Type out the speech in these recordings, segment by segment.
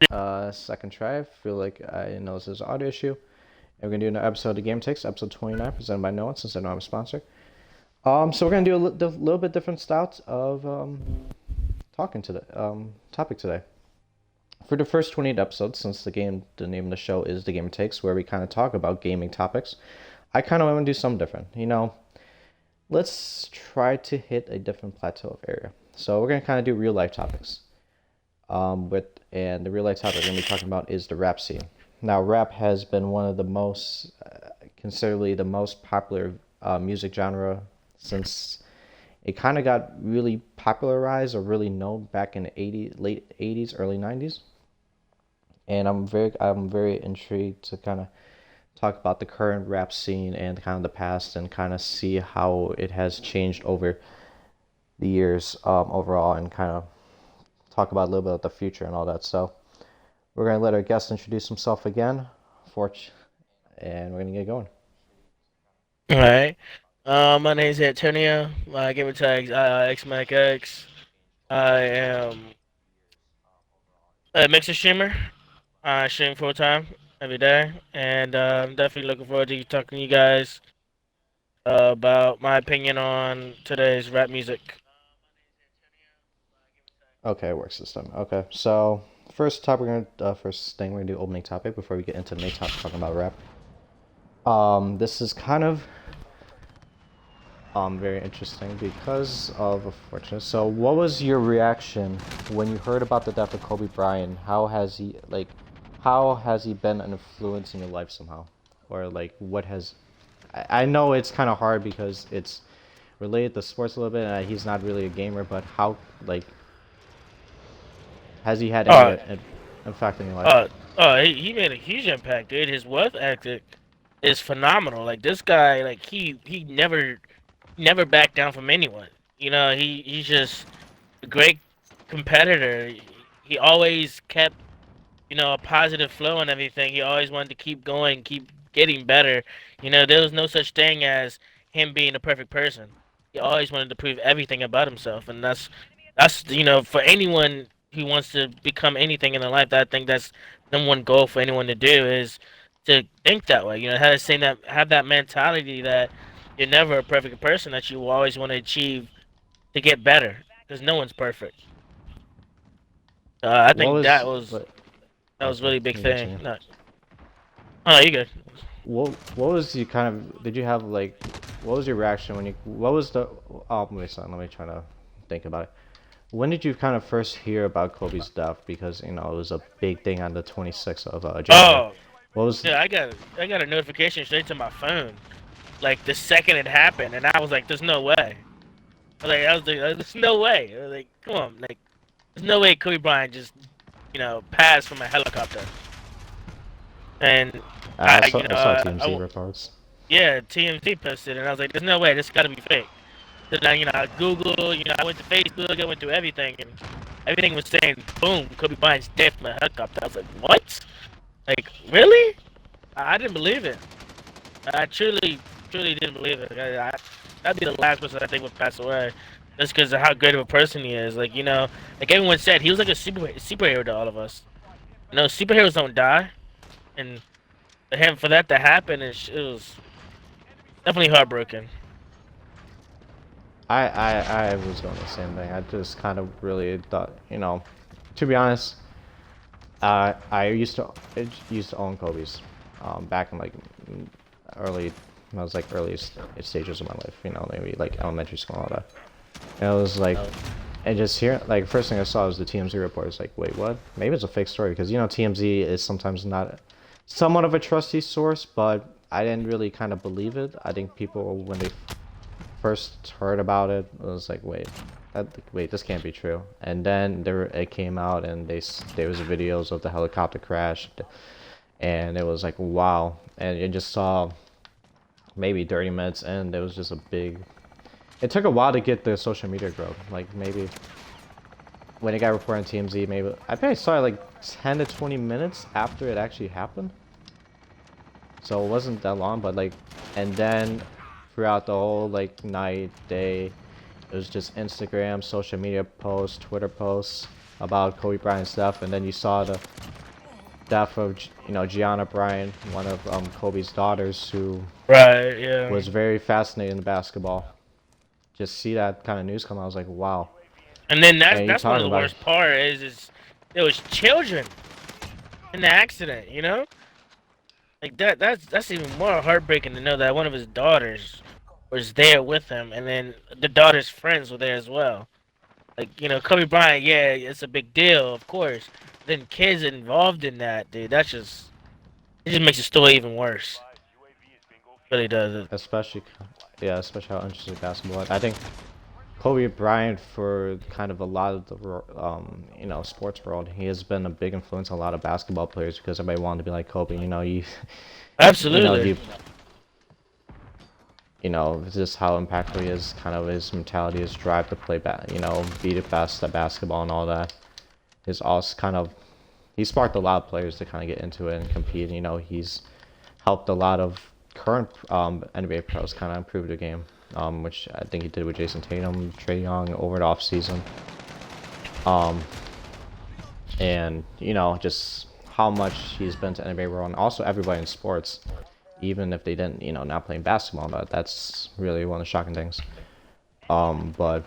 Second try. I feel like I know this is an audio issue. And we're gonna do another episode of The Game Takes, episode 29, presented by Noah, since I know I'm a sponsor. So we're gonna do a little bit different styles of talking to the topic today. For the first 28 episodes, since the name of the show is The Gamer Takes, where we kind of talk about gaming topics, I kind of want to do something different. Let's try to hit a different plateau of area. So we're gonna kind of do real life topics. And the real life topic we're gonna be talking about is the rap scene. Now, rap has been one of the most, considerably the most popular music genre since it kind of got really popularized or really known back in the late 80s, early 90s. And I'm very intrigued to kind of talk about the current rap scene and kind of the past and kind of see how it has changed over the years overall and kind of talk about a little bit of the future and all that. So we're going to let our guest introduce himself again, Forge, and we're going to get going. All right. My name is Antonio. My gamer tag XMacX. I am a mixer streamer. I stream full time every day, and I'm definitely looking forward to talking to you guys about my opinion on today's rap music. Okay, work system. Okay, so first thing we're gonna do opening topic before we get into the main topic talking about rap. This is kind of very interesting because of a fortunate. So, what was your reaction when you heard about the death of Kobe Bryant? How has he been an influence in your life somehow, or like what has? I know it's kind of hard because it's related to sports a little bit, and he's not really a gamer. But how has he had any Uh, effect in your life? he made a huge impact, dude. His work ethic is phenomenal. Like this guy, like he never backed down from anyone. He's just a great competitor. He always kept a positive flow and everything. He always wanted to keep going, keep getting better. There was no such thing as him being a perfect person. He always wanted to prove everything about himself, and that's for anyone who wants to become anything in their life. I think that's number one goal for anyone to do is to think that way. Have that mentality that you're never a perfect person. That you always want to achieve to get better, because no one's perfect. I What think was what? that was Okay, really a big you thing. continue. No, oh, you good. What was you kind of did you have like what was your reaction when you what was the wait, son, let me try to think about it. When did you kind of first hear about Kobe's death? Because it was a big thing on the 26th of January. Oh, What was yeah, I got a notification straight to my phone, like the second it happened, and I was like, "There's no way." "There's no way." I was like, "Come on, like, there's no way Kobe Bryant just, passed from a helicopter." And I saw TMZ reports. yeah, TMZ posted, and I was like, "There's no way. This got to be fake." So then, I Googled, I went to Facebook, I went through everything, and everything was saying, "Boom, Kobe Bryant's dead from a helicopter." I was like, "What? Like, really?" I didn't believe it. I truly didn't believe it. That'd be the last person I think would pass away, just because of how great of a person he is. Like everyone said, he was like a superhero to all of us. Superheroes don't die, and for that to happen, it was definitely heartbroken. I was going the same thing. I just kind of really thought, to be honest, I used to own Kobe's, back in like early, when I was like stages of my life, maybe like elementary school and all that. And it was like, Uh, and just here, like first thing I saw was the TMZ report. It's like, wait, what? Maybe it's a fake story because TMZ is sometimes not somewhat of a trusty source, but I didn't really kind of believe it. I think people when they first heard about it, it was like, wait, this can't be true. And then it came out, and there was videos of the helicopter crash, and it was like, wow. And you just saw maybe 30 minutes, and there was just a big. It took a while to get the social media growth. Like maybe when it got reported on TMZ, maybe I think I saw it like 10 to 20 minutes after it actually happened. So it wasn't that long, but like, and then throughout the whole like night, day, it was just Instagram, social media posts, Twitter posts about Kobe Bryant stuff, and then you saw the death of Gianna Bryant, one of Kobe's daughters, who Right. Yeah. was very fascinated in basketball. Just see that kind of news come out, I was like, wow. And then And you that's one of talking the about worst part is there was children in the accident. Like that's even more heartbreaking to know that one of his daughters was there with him, and then the daughter's friends were there as well. Like Kobe Bryant, yeah, it's a big deal, of course. Then kids involved in that, dude, it just makes the story even worse. Really does it. especially, yeah, especially how interesting basketball is. I think Kobe Bryant, for kind of a lot of the sports world, he has been a big influence on a lot of basketball players because everybody wanted to be like Kobe. You know, Absolutely. you just how impactful he is, kind of his mentality, his drive to play be the best at basketball and all that. His also kind of, he sparked a lot of players to kind of get into it and compete. He's helped a lot of current NBA pros kind of improve the game, which I think he did with Jason Tatum, Trae Young over the off season. And just how much he's been to NBA world, and also everybody in sports, even if they didn't, not playing basketball, but that's really one of the shocking things. But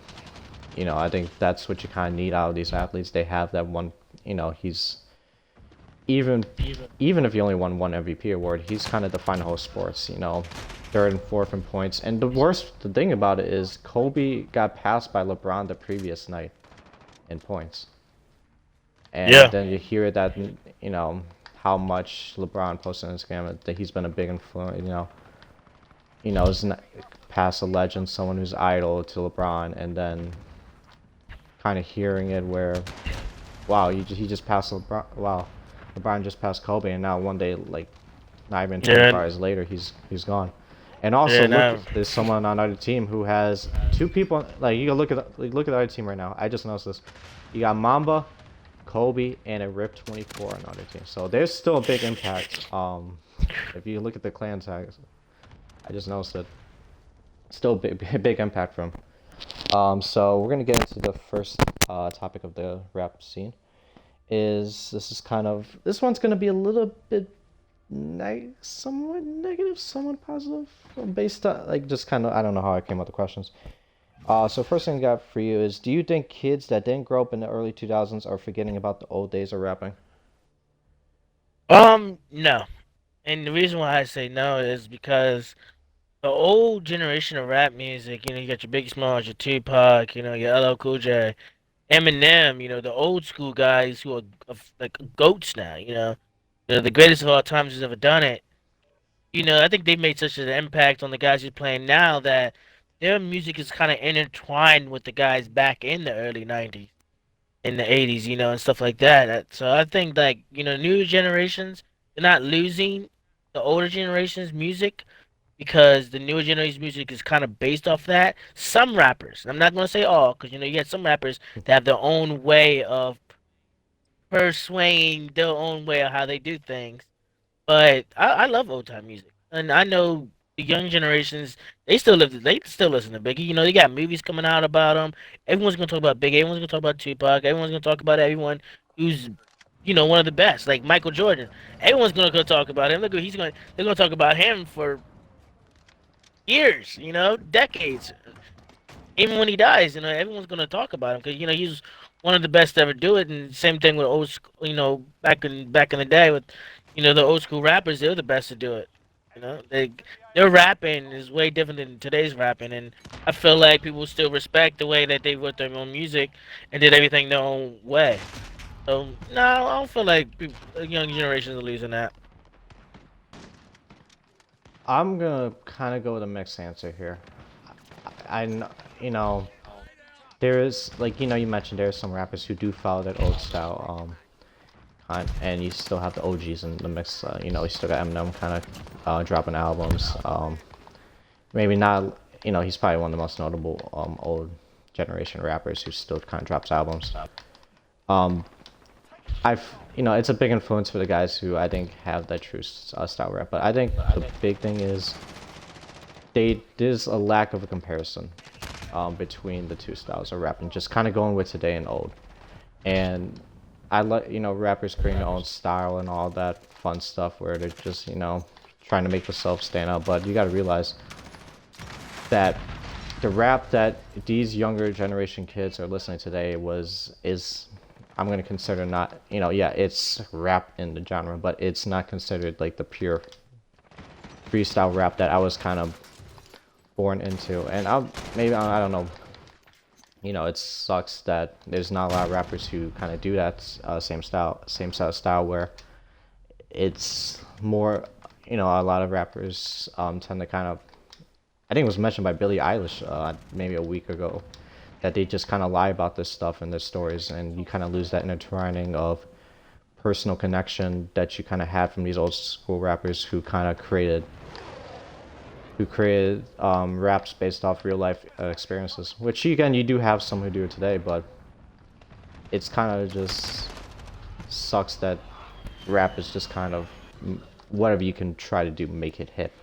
I think that's what you kind of need out of these athletes. They have that one, he's even even if he only won one MVP award, he's kind of defined the whole sports. Third and fourth in points. And the thing about it is Kobe got passed by LeBron the previous night in points. And Yeah. then you hear that, how much LeBron posted on Instagram that he's been a big influence, is past a legend, someone who's idol to LeBron, and then kind of hearing it where, wow, he just passed LeBron, wow, LeBron just passed Kobe, and now one day, like, not even 24 Yeah. hours later, he's gone. And also, Yeah. look, No. there's someone on another team who has two people. Like, you go look at the other team right now. I just noticed this. You got Mamba, Kobe, and a Rip 24 on another team. So there's still a big impact. If you look at the clan tags, I just noticed it. Still big impact from. So we're gonna get into the first topic of the rap scene. This one's gonna be a little bit somewhat negative, somewhat positive, based on like just kind of I don't know how I came up with the questions. So first thing I got for you is, do you think kids that didn't grow up in the early 2000s are forgetting about the old days of rapping? No. And the reason why I say no is because the old generation of rap music, you got your Biggie Smalls, your Tupac, your LL Cool J, Eminem, the old school guys who are like goats now, the greatest of all times who's ever done it. I think they made such an impact on the guys who's playing now that their music is kind of intertwined with the guys back in the early 90s, in the 80s, and stuff like that. So I think, like, new generations, they're not losing the older generation's music because the newer generation's music is kind of based off that. Some rappers, I'm not going to say all, because, you got some rappers that have their own way of persuading their own way of how they do things. But I love old time music, and I know the young generations they still listen to Biggie. They got movies coming out about him. Everyone's gonna talk about Biggie. Everyone's gonna talk about Tupac. Everyone's gonna talk about everyone who's one of the best, like Michael Jordan. Everyone's gonna go talk about him. Look, they're gonna talk about him for years, decades. Even when he dies, everyone's gonna talk about him because he's one of the best to ever do it. And same thing with old, back in the day with, the old school rappers. They're the best to do it. Their rapping is way different than today's rapping, and I feel like people still respect the way that they wrote their own music and did everything their own way. So no, I don't feel like young generations are losing that. I'm gonna kind of go with a mixed answer here. You know, there is like you mentioned there are some rappers who do follow that old style. And you still have the OGs in the mix. You still got Eminem kind of dropping albums. Maybe not. He's probably one of the most notable old generation rappers who still kind of drops albums. Um, it's a big influence for the guys who I think have that true style rap. But I think the big thing is there's a lack of a comparison between the two styles of rapping. Just kind of going with today and old, and I like, rappers creating their own style and all that fun stuff where they're just, trying to make themselves stand out. But you got to realize that the rap that these younger generation kids are listening today is I'm gonna consider not, yeah, it's rap in the genre, but it's not considered like the pure freestyle rap that I was kind of born into. And I don't know, it sucks that there's not a lot of rappers who kind of do that same style where it's more, a lot of rappers tend to kind of, I think it was mentioned by Billie Eilish maybe a week ago, that they just kind of lie about this stuff in their stories, and you kind of lose that intertwining of personal connection that you kind of had from these old school rappers who created raps based off real life experiences. Which again, you do have some who do it today, but it's kind of just sucks that rap is just kind of whatever you can try to do, make it hit,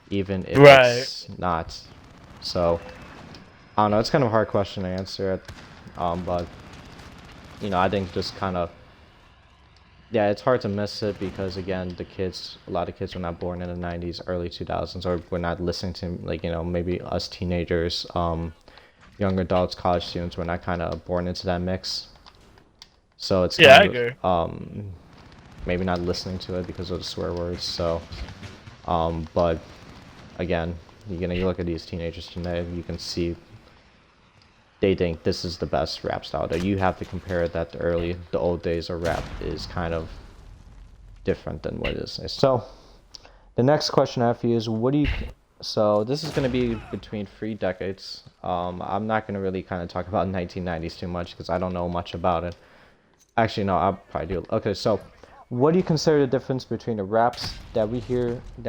even if Right. it's not. So I don't know. It's kind of a hard question to answer, but I think just kind of, yeah, it's hard to miss it because again, a lot of kids were not born in the '90s, early 2000s, or were not listening to like maybe us teenagers, young adults, college students were not kind of born into that mix. So it's Yeah, I kind agree. of maybe not listening to it because of the swear words. So, but again, you look at these teenagers today, you can see they think this is the best rap style. That you have to compare that to the old days of rap is kind of different than what it is. So, the next question I have for you is, what do you? So this is going to be between 3 decades. I'm not going to really kind of talk about 1990s too much because I don't know much about it. Actually, no, I'll probably do. Okay, so what do you consider the difference between the raps that we hear in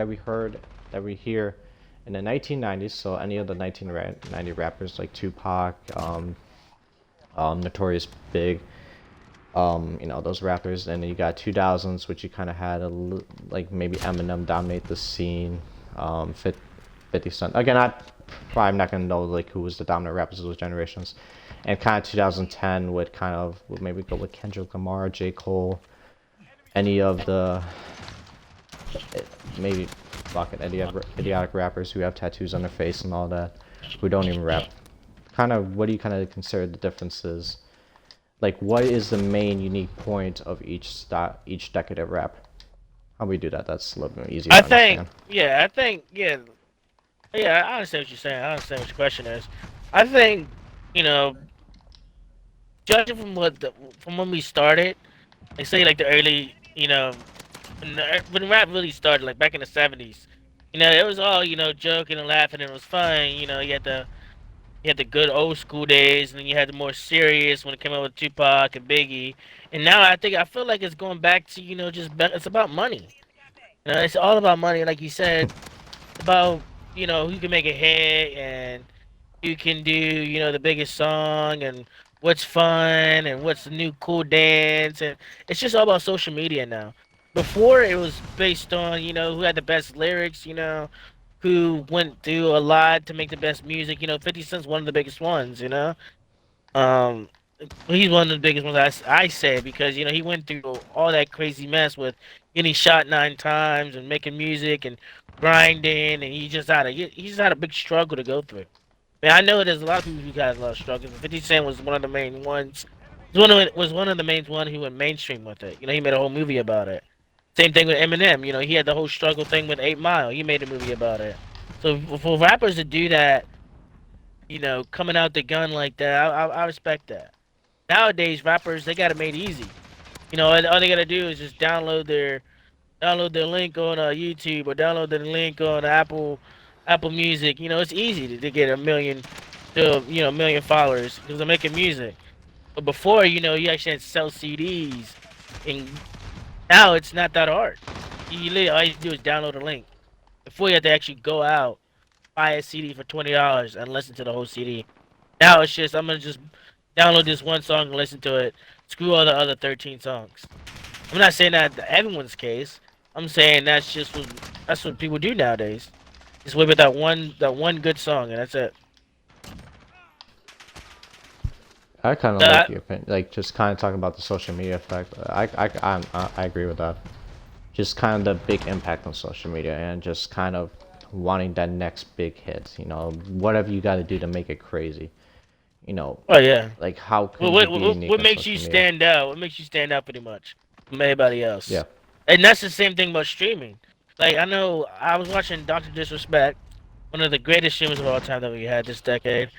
the 1990s? So any of the 1990 rappers like Tupac, Notorious Big, those rappers, and then you got 2000s, which you kind of had like maybe Eminem dominate the scene, 50 Cent. Again, I'm not gonna know like who was the dominant rappers of those generations, and kind of 2010 would maybe go with Kendrick Lamar, J. Cole, any of the maybe fucking idiotic rappers who have tattoos on their face and all that, who don't even rap. Kind of, what do you kind of consider the differences? Like, what is the main unique point of each decade of rap? How do we do that? That's a little bit easier I to think, understand. yeah, I think, yeah, yeah. I understand what you're saying. I understand what your question is. I think, you know, judging from from when we started, they say like the early, when rap really started, like back in the '70s, it was all joking and laughing and it was fun. You had the good old school days, and then you had the more serious when it came out with Tupac and Biggie. And now I feel like it's going back to it's about money. It's all about money, like you said, about who can make a hit and who can do the biggest song and what's fun and what's the new cool dance, and it's just all about social media now. Before it was based on who had the best lyrics, who went through a lot to make the best music. 50 Cent's one of the biggest ones. Um, he's one of the biggest ones I say because he went through all that crazy mess with getting shot 9 times and making music and grinding, and he just had a big struggle to go through. Man, I know there's a lot of people who got a lot of struggles, but 50 Cent was one of the main ones. Was one of the main one who went mainstream with it. He made a whole movie about it. Same thing with Eminem. He had the whole struggle thing with 8 Mile. He made a movie about it. So for rappers to do that, coming out the gun like that, I respect that. Nowadays, rappers they got it made easy. All they gotta do is just download their link on YouTube or download the link on Apple Music. It's easy to get a million followers because they're making music. But before, you actually had to sell CDs, and now it's not that hard. You literally all you do is download a link. Before you have to actually go out, buy a CD for $20 and listen to the whole CD. Now it's just I'm gonna just download this one song and listen to it. Screw all the other 13 songs. I'm not saying that everyone's case. I'm saying that's what people do nowadays. Just wait with that one good song and that's it. I kind of like Uh, your opinion, like just kind of talking about the social media effect. I agree with that. Just kind of the big impact on social media and just kind of wanting that next big hit. You know, whatever you got to do to make it crazy. You know, oh yeah. like how Well, can you be unique what on makes you social media? stand out? What makes you stand out pretty much from everybody Yeah. else? And that's the same thing about streaming. Like I know I was watching Doctor Disrespect, one of the greatest streamers of all time that we had this decade.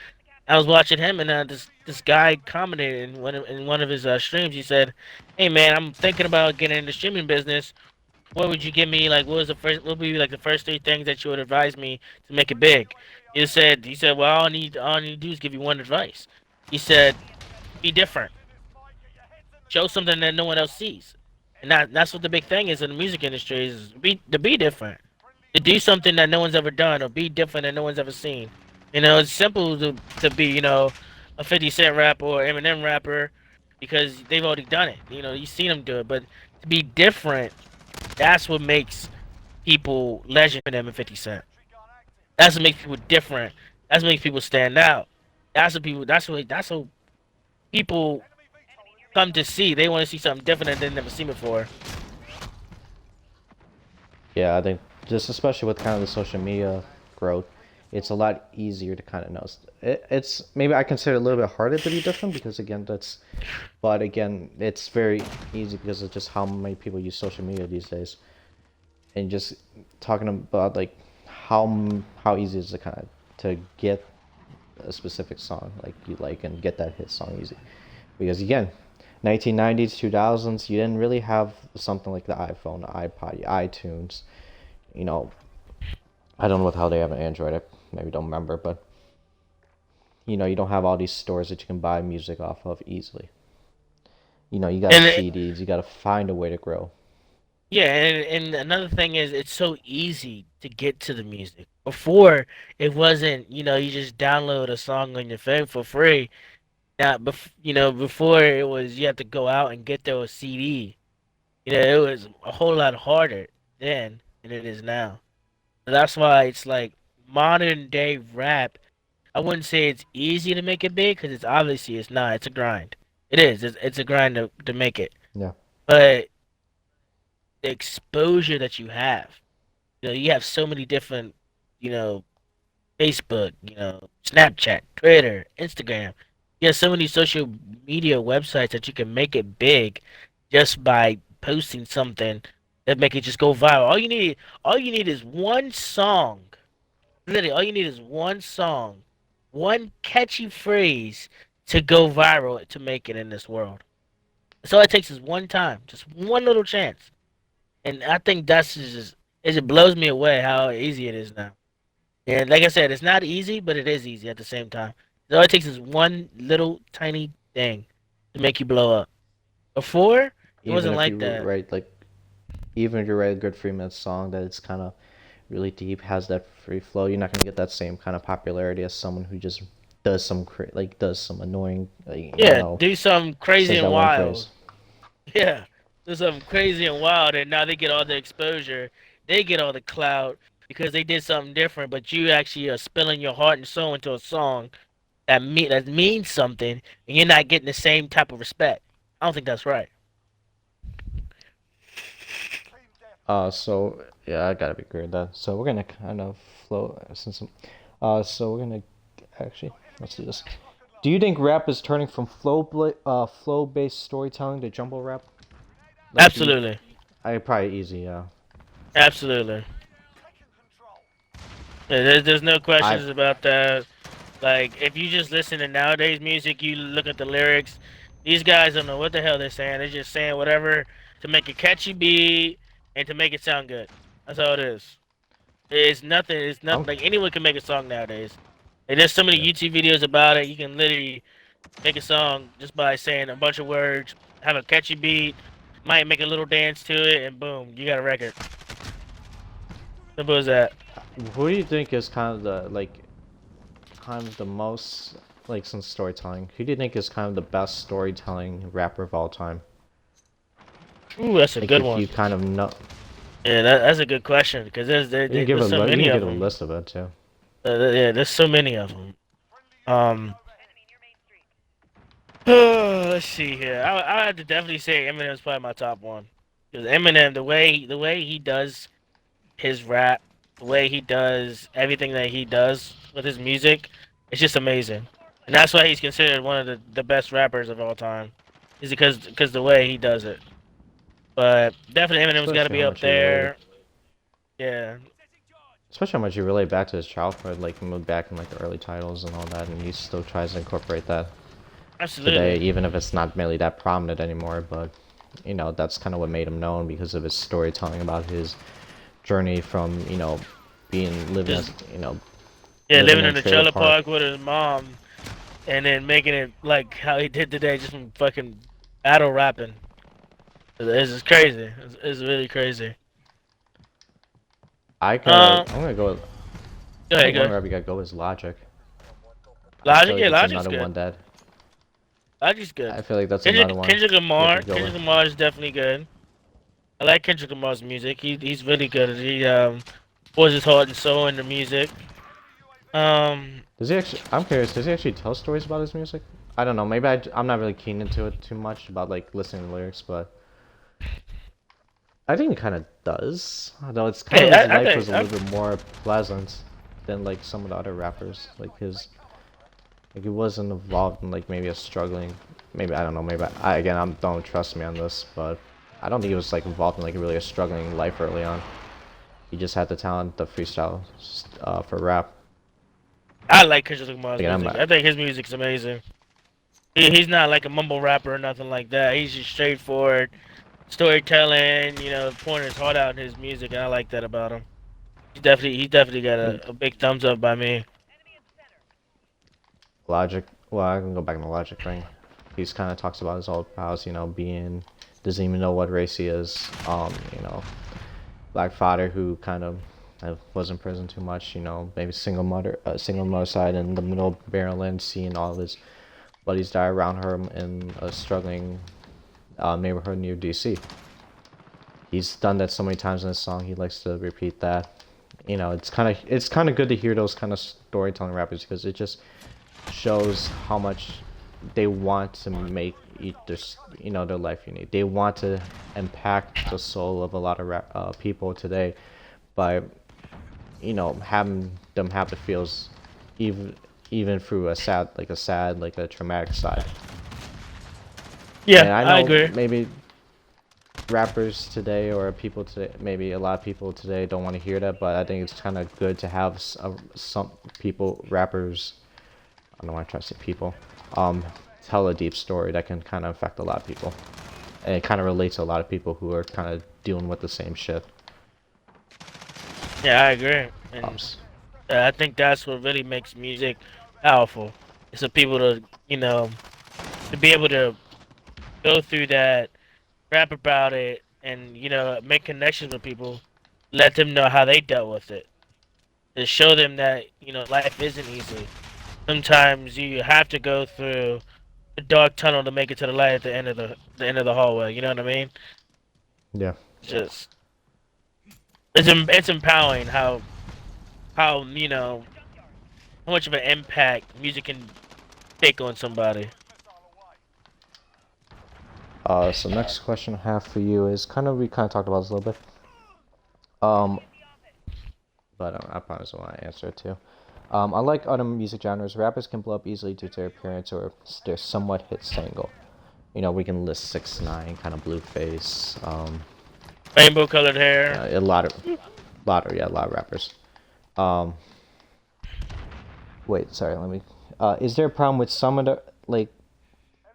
I was watching him, and this guy commented in one of his streams. He said, "Hey man, I'm thinking about getting into the streaming business. What would you give me? Like, what would be like the first three things that you would advise me to make it big?" He said, well, all I need to do is give you one advice. He said, be different, show something that no one else sees, and that's what the big thing is in the music industry is be different, to do something that no one's ever done, or be different that no one's ever seen. You know, it's simple to be, a 50 Cent rapper or Eminem rapper because they've already done it. You know, you've seen them do it, but to be different, that's what makes people legend for them and 50 Cent. That's what makes people different. That's what makes people stand out. That's what people come to see. They want to see something different that they've never seen before. Yeah, I think just especially with kind of the social media growth, it's a lot easier to kind of know. It's maybe I consider it a little bit harder to be different because again but again it's very easy because of just how many people use social media these days, and just talking about like how easy is it kind of to get a specific song like you like and get that hit song easy, because again 1990s 2000s you didn't really have something like the iPhone, iPod, iTunes, you know. I don't know how they have an Android. I maybe don't remember, but you know, you don't have all these stores that you can buy music off of easily. You know, you got And CDs. You got to find a way to grow. yeah, and another thing is it's so easy to get to the music. Before it wasn't, you just download a song on your phone for free. Now, before it was you had to go out and get those CD. It was a whole lot harder then than it is now. That's why it's like modern day rap. I wouldn't say it's easy to make it big because it's not. It's a grind. It is. It's a grind to make it. Yeah. But the exposure that you have. You have so many different, you know, Facebook, Snapchat, Twitter, Instagram. You have so many social media websites that you can make it big just by posting something that make it just go viral. All you need is one song. Literally, all you need is one song, one catchy phrase to go viral to make it in this world. So all it takes is one time, just one little chance. And I think that's just it blows me away how easy it is now. And like I said, it's not easy, but it is easy at the same time. All it takes is one little tiny thing to make you blow up. Before, it Even wasn't if like you that. write like, even if you write a good 3 minute song that it's kind of really deep, has that free flow, you're not gonna get that same kind of popularity as someone who just does does some annoying, like, you Yeah, know, do something crazy says and that one wild. phrase. Yeah, do something crazy and wild, and now they get all the exposure. They get all the clout because they did something different. But you actually are spilling your heart and soul into a song that means something, and you're not getting the same type of respect. I don't think that's right. So yeah, I gotta be clear with that. So we're gonna kind of flow since, so we're gonna actually let's do this. Do you think rap is turning from flow based storytelling to jumble rap? Like, do you? Absolutely, I probably easy. absolutely. Yeah, there's no I questions about that. Like, if you just listen to nowadays music, you look at the lyrics. These guys don't know what the hell they're saying. They're just saying whatever to make a catchy beat and to make it sound good. That's all it is. It's nothing. It's I'm nothing. Like anyone can make a song nowadays. And there's so many yeah. YouTube videos about it. You can literally make a song just by saying a bunch of words, have a catchy beat, might make a little dance to it, and boom, you got a record. Simple as that. Who do you think is kind of the kind of the most like since storytelling? Who do you think is kind of the best storytelling rapper of all time? Ooh, that's a Like good if one. you kind of know, Yeah, that's a good question because there's so you many can of give a them. list of it too. Yeah, there's so many of them. Um, Let's see here. I have to definitely say Eminem's probably my top one. Because Eminem, the way he does his rap, the way he does everything that he does with his music, it's just amazing. And that's why he's considered one of the best rappers of all time. Is because the way he does it. But definitely Eminem's got to Especially be how up much you relate, there. Yeah, especially how much you relate back to his childhood, like moved back in like the early titles and all that, and he still tries to incorporate that today, absolutely. even if it's not really that prominent anymore. But that's kind of what made him known because of his storytelling about his journey from being living Just as yeah, living living in in a trailer trailer park. park with his mom, and then making it like how he did today, just from fucking battle rapping. It's crazy. It's really crazy. I'm Uh, gonna go with, go I ahead, think go one ahead. rapper you gotta go is Logic. I feel Logic, like yeah, it's Logic's another good. one that Logic's good. I feel like that's another one Kendrick you have to Lamar, go with. Kendrick Lamar is definitely good. I like Kendrick Lamar's music. He's really good. He pours his heart and soul into music. Um, Does he actually? I'm curious. Does he actually tell stories about his music? I don't know. Maybe I'm not really keen into it too much about like listening to lyrics, but I think he kind of does. Though it's kind of hey, his I life was think a I, little bit more pleasant than like some of the other rappers. Like he wasn't involved in like maybe a struggling. Maybe I don't know. Maybe again I don't trust me on this, but I don't think he was like involved in like really a struggling life early on. He just had the talent, the freestyle for rap. I like Kendrick Lamar's Again, I'm music. not. I think his music's amazing. He's not like a mumble rapper or nothing like that. He's just straightforward storytelling. Pouring his heart out in his music, and I like that about him. He's definitely got a big thumbs up by me. Logic. Well, I can go back in the Logic thing. He's kind of talks about his old pals, being doesn't even know what race he is. Black father who kind of was in prison too much. Maybe single mother side in the middle of Maryland, seeing all of his buddies die around her in a struggling neighborhood near DC. He's done that so many times in his song. He likes to repeat that. It's kind of good to hear those kind of storytelling rappers because it just shows how much they want to make their life unique. They want to impact the soul of a lot of people today by having them have the feels even even through a traumatic side. Yeah, And I I know agree. maybe rappers today or people today, maybe a lot of people today don't want to hear that, but I think it's kind of good to have some people, rappers, I don't want to try to say people, tell a deep story that can kind of affect a lot of people. And it kind of relates to a lot of people who are kind of dealing with the same shit. Yeah, I agree. And S- I think that's what really makes music powerful. It's for people to be able to go through that, rap about it, and make connections with people, let them know how they dealt with it, to show them that life isn't easy. Sometimes you have to go through a dark tunnel to make it to the light at the end of the hallway. You know what I mean? yeah. Just it's empowering how how much of an impact music can take on somebody. So next question I have for you is we kind of talked about this a little bit. Um, but I promise I want to answer it too. Unlike other music genres, rappers can blow up easily due to their appearance or their somewhat hit single. We can list 6ix9ine, kind of Blueface. Rainbow colored hair. A lot of rappers. Um, Wait, sorry, let me. Is there a problem with some of the like?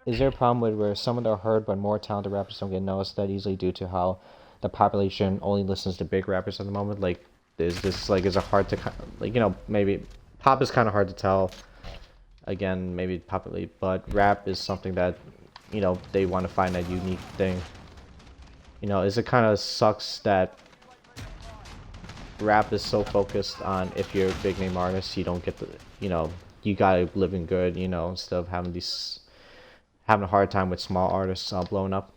Is there a problem with where some of the heard but more talented rappers don't get noticed that easily due to how the population only listens to big rappers at the moment? Like, is it hard to maybe pop is kind of hard to tell. Again, maybe popularly, but rap is something that they want to find that unique thing. Is it kind of sucks that rap is so focused on if you're a big name artist, you don't get the you gotta live in good, instead of having a hard time with small artists blowing up.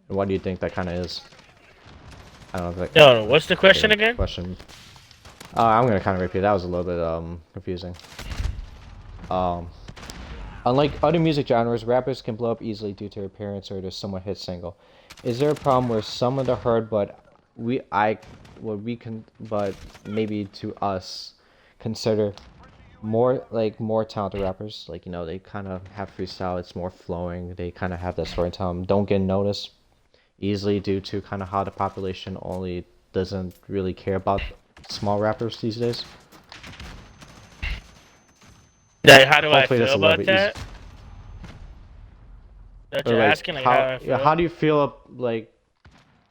And what do you think that kind of is? I don't know if that No, what's the question getting again? question. I'm gonna kind of repeat. That was a little bit confusing. Um, Unlike other music genres, rappers can blow up easily due to their appearance or their somewhat hit single. Is there a problem where some of the heard, but what we can, but maybe to us, consider more talented rappers? Like they kind of have freestyle. It's more flowing. They kind of have that storytelling. Don't get noticed easily due to kind of how the population only doesn't really care about small rappers these days. Like, how do I Hopefully that's feel a little about bit easy. that? That Or you're like asking, like, how I feel? how do you feel like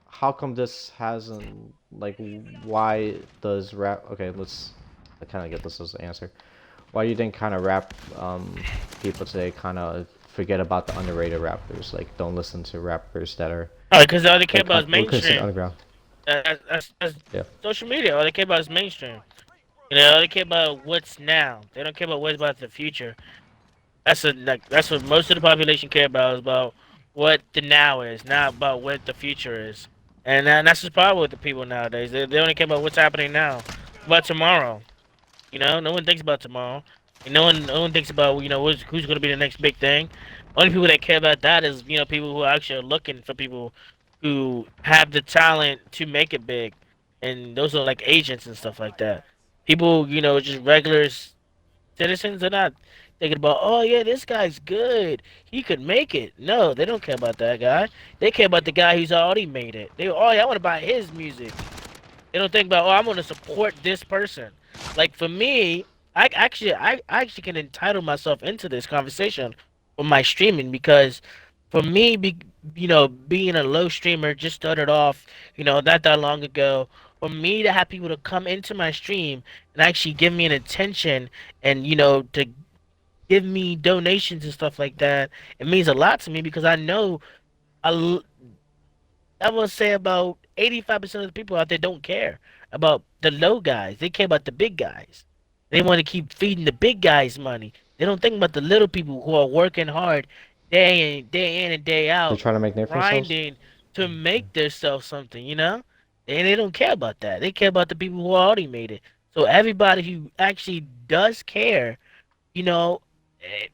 how come this hasn't like why does rap okay let's I kind of get this as the answer. Why do you think kind of rap people today kind of forget about the underrated rappers, like don't listen to rappers that are Oh, because all they care like about is we're considered mainstream. underground? That's Yeah. social media. All they care about is mainstream. All they care about what's now. They don't care about what's about the future. That's what most of the population care about is about what the now is, not about what the future is. And that's the problem with the people nowadays. They only care about what's happening now, about tomorrow. No one thinks about tomorrow. And no one thinks about who's going to be the next big thing. Only people that care about that is people who actually are looking for people who have the talent to make it big, and those are like agents and stuff like that. People, just regular citizens are not thinking about, oh yeah, this guy's good. He could make it. No, they don't care about that guy. They care about the guy who's already made it. Oh yeah, I want to buy his music. They don't think about, oh, I'm going to support this person. Like for me, I actually can entitle myself into this conversation for my streaming because for me, being a low streamer, just started off, not that long ago. For me to have people to come into my stream and actually give me an attention and to give me donations and stuff like that, it means a lot to me because I know a, I will say about 85% of the people out there don't care about the low guys. They care about the big guys. They want to keep feeding the big guys money. They don't think about the little people who are working hard day in and day They're out, trying to make name for themselves. grinding to make themselves something. And they don't care about that. They care about the people who already made it. So everybody who actually does care, it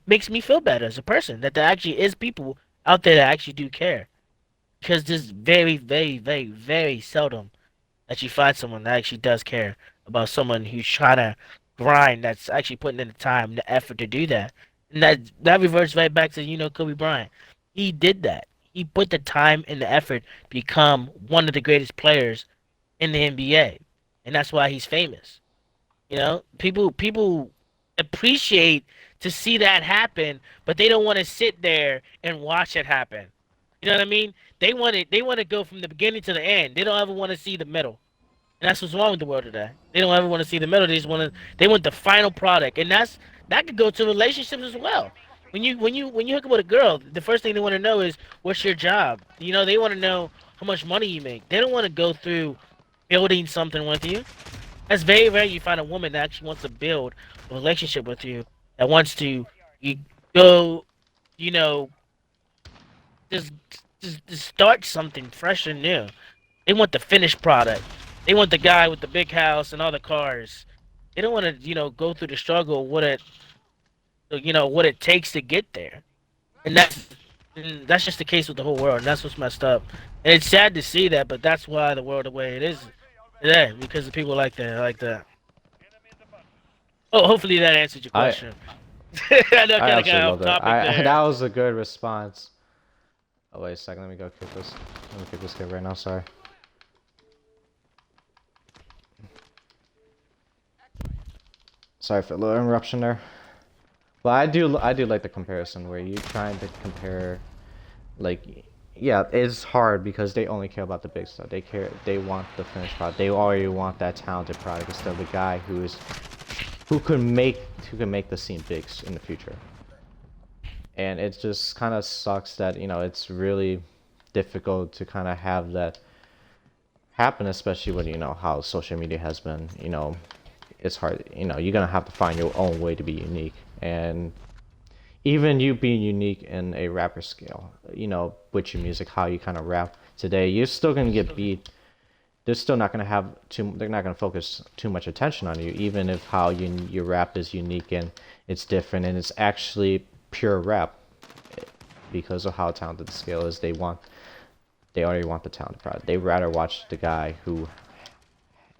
makes me feel better as a person that there actually is people out there that actually do care because there's very, very, very, very seldom that you find someone that actually does care about someone who's trying to grind, that's actually putting in the time, and the effort to do that. And that reverts right back to Kobe Bryant. He did that. He put the time and the effort to become one of the greatest players in the NBA, and that's why he's famous. People appreciate to see that happen, but they don't want to sit there and watch it happen. You know what I mean? They want to go from the beginning to the end. They don't ever want to see the middle. And that's what's wrong with the world today. They don't ever want to see the middle. They want the final product. And that could go to relationships as well. When you hook up with a girl, the first thing they want to know is what's your job. They want to know how much money you make. They don't want to go through building something with you. That's very rare you find a woman that actually wants to build a relationship with you, that wants to you go, you know, just just start something fresh and new. They want the finished product. They want the guy with the big house and all the cars. They don't want to, go through the struggle what it takes to get there. And that's just the case with the whole world. And that's what's messed up. And it's sad to see that, but that's why the world the way it is today because of people like that. Oh, hopefully that answered your I question. I know I I kind of absolutely got off love that. topic I there. that was a good response. Oh wait a second, let me go kick this. Let me kick this kid right now. Sorry. Sorry for a little interruption there. But I do like the comparison where you're trying to compare, like, yeah, it's hard because they only care about the big stuff. They want the finished product. They already want that talented product instead of the guy who can make the scene big in the future. And it just kind of sucks that it's really difficult to kind of have that happen, especially when how social media has been. It's hard. You're gonna have to find your own way to be unique, and even you being unique in a rapper scale, with your music, how you kind of rap today, you're still gonna get beat. They're still not gonna have too. They're not gonna focus too much attention on you, even if how your rap is unique and it's different and it's actually pure rap because of how talented the scale is. They already want the talented product. They rather watch the guy who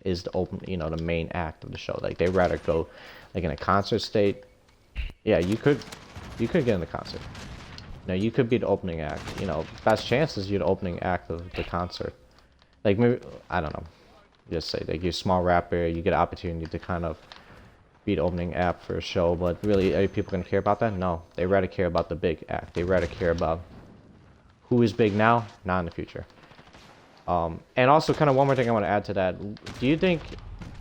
is the the main act of the show. Like they rather go, like in a concert state. Yeah, you could get in the concert. You could be the opening act. Best chance is you're the opening act of the concert. Like maybe I don't know. Just say like you're a small rapper, you get an opportunity to kind of be the opening act for a show, but really are people gonna care about that? No. They rather care about the big act. They rather care about who is big now, not in the future. And also kind of one more thing I want to add to that. Do you think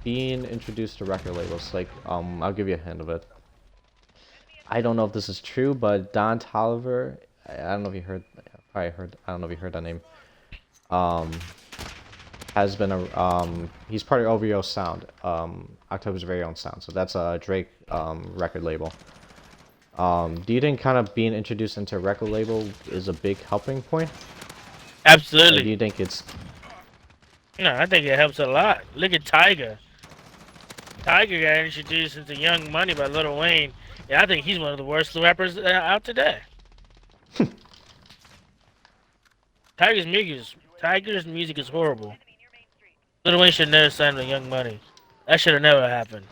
being introduced to record labels, like I'll give you a hint of it. I don't know if this is true, but Don Toliver, I don't know if you heard, probably heard, I don't know if you heard that name. Has been he's part of OVO Sound, October's very own sound. So that's a Drake record label. Do you think kind of being introduced into a record label is a big helping point? Absolutely. Or do you think it's? No, I think it helps a lot. Look at Tiger. Tiger got introduced into Young Money by Lil Wayne. Yeah, I think he's one of the worst rappers out today. Tiger's music is horrible. Lil Wayne should never sign with Young Money. That should have never happened.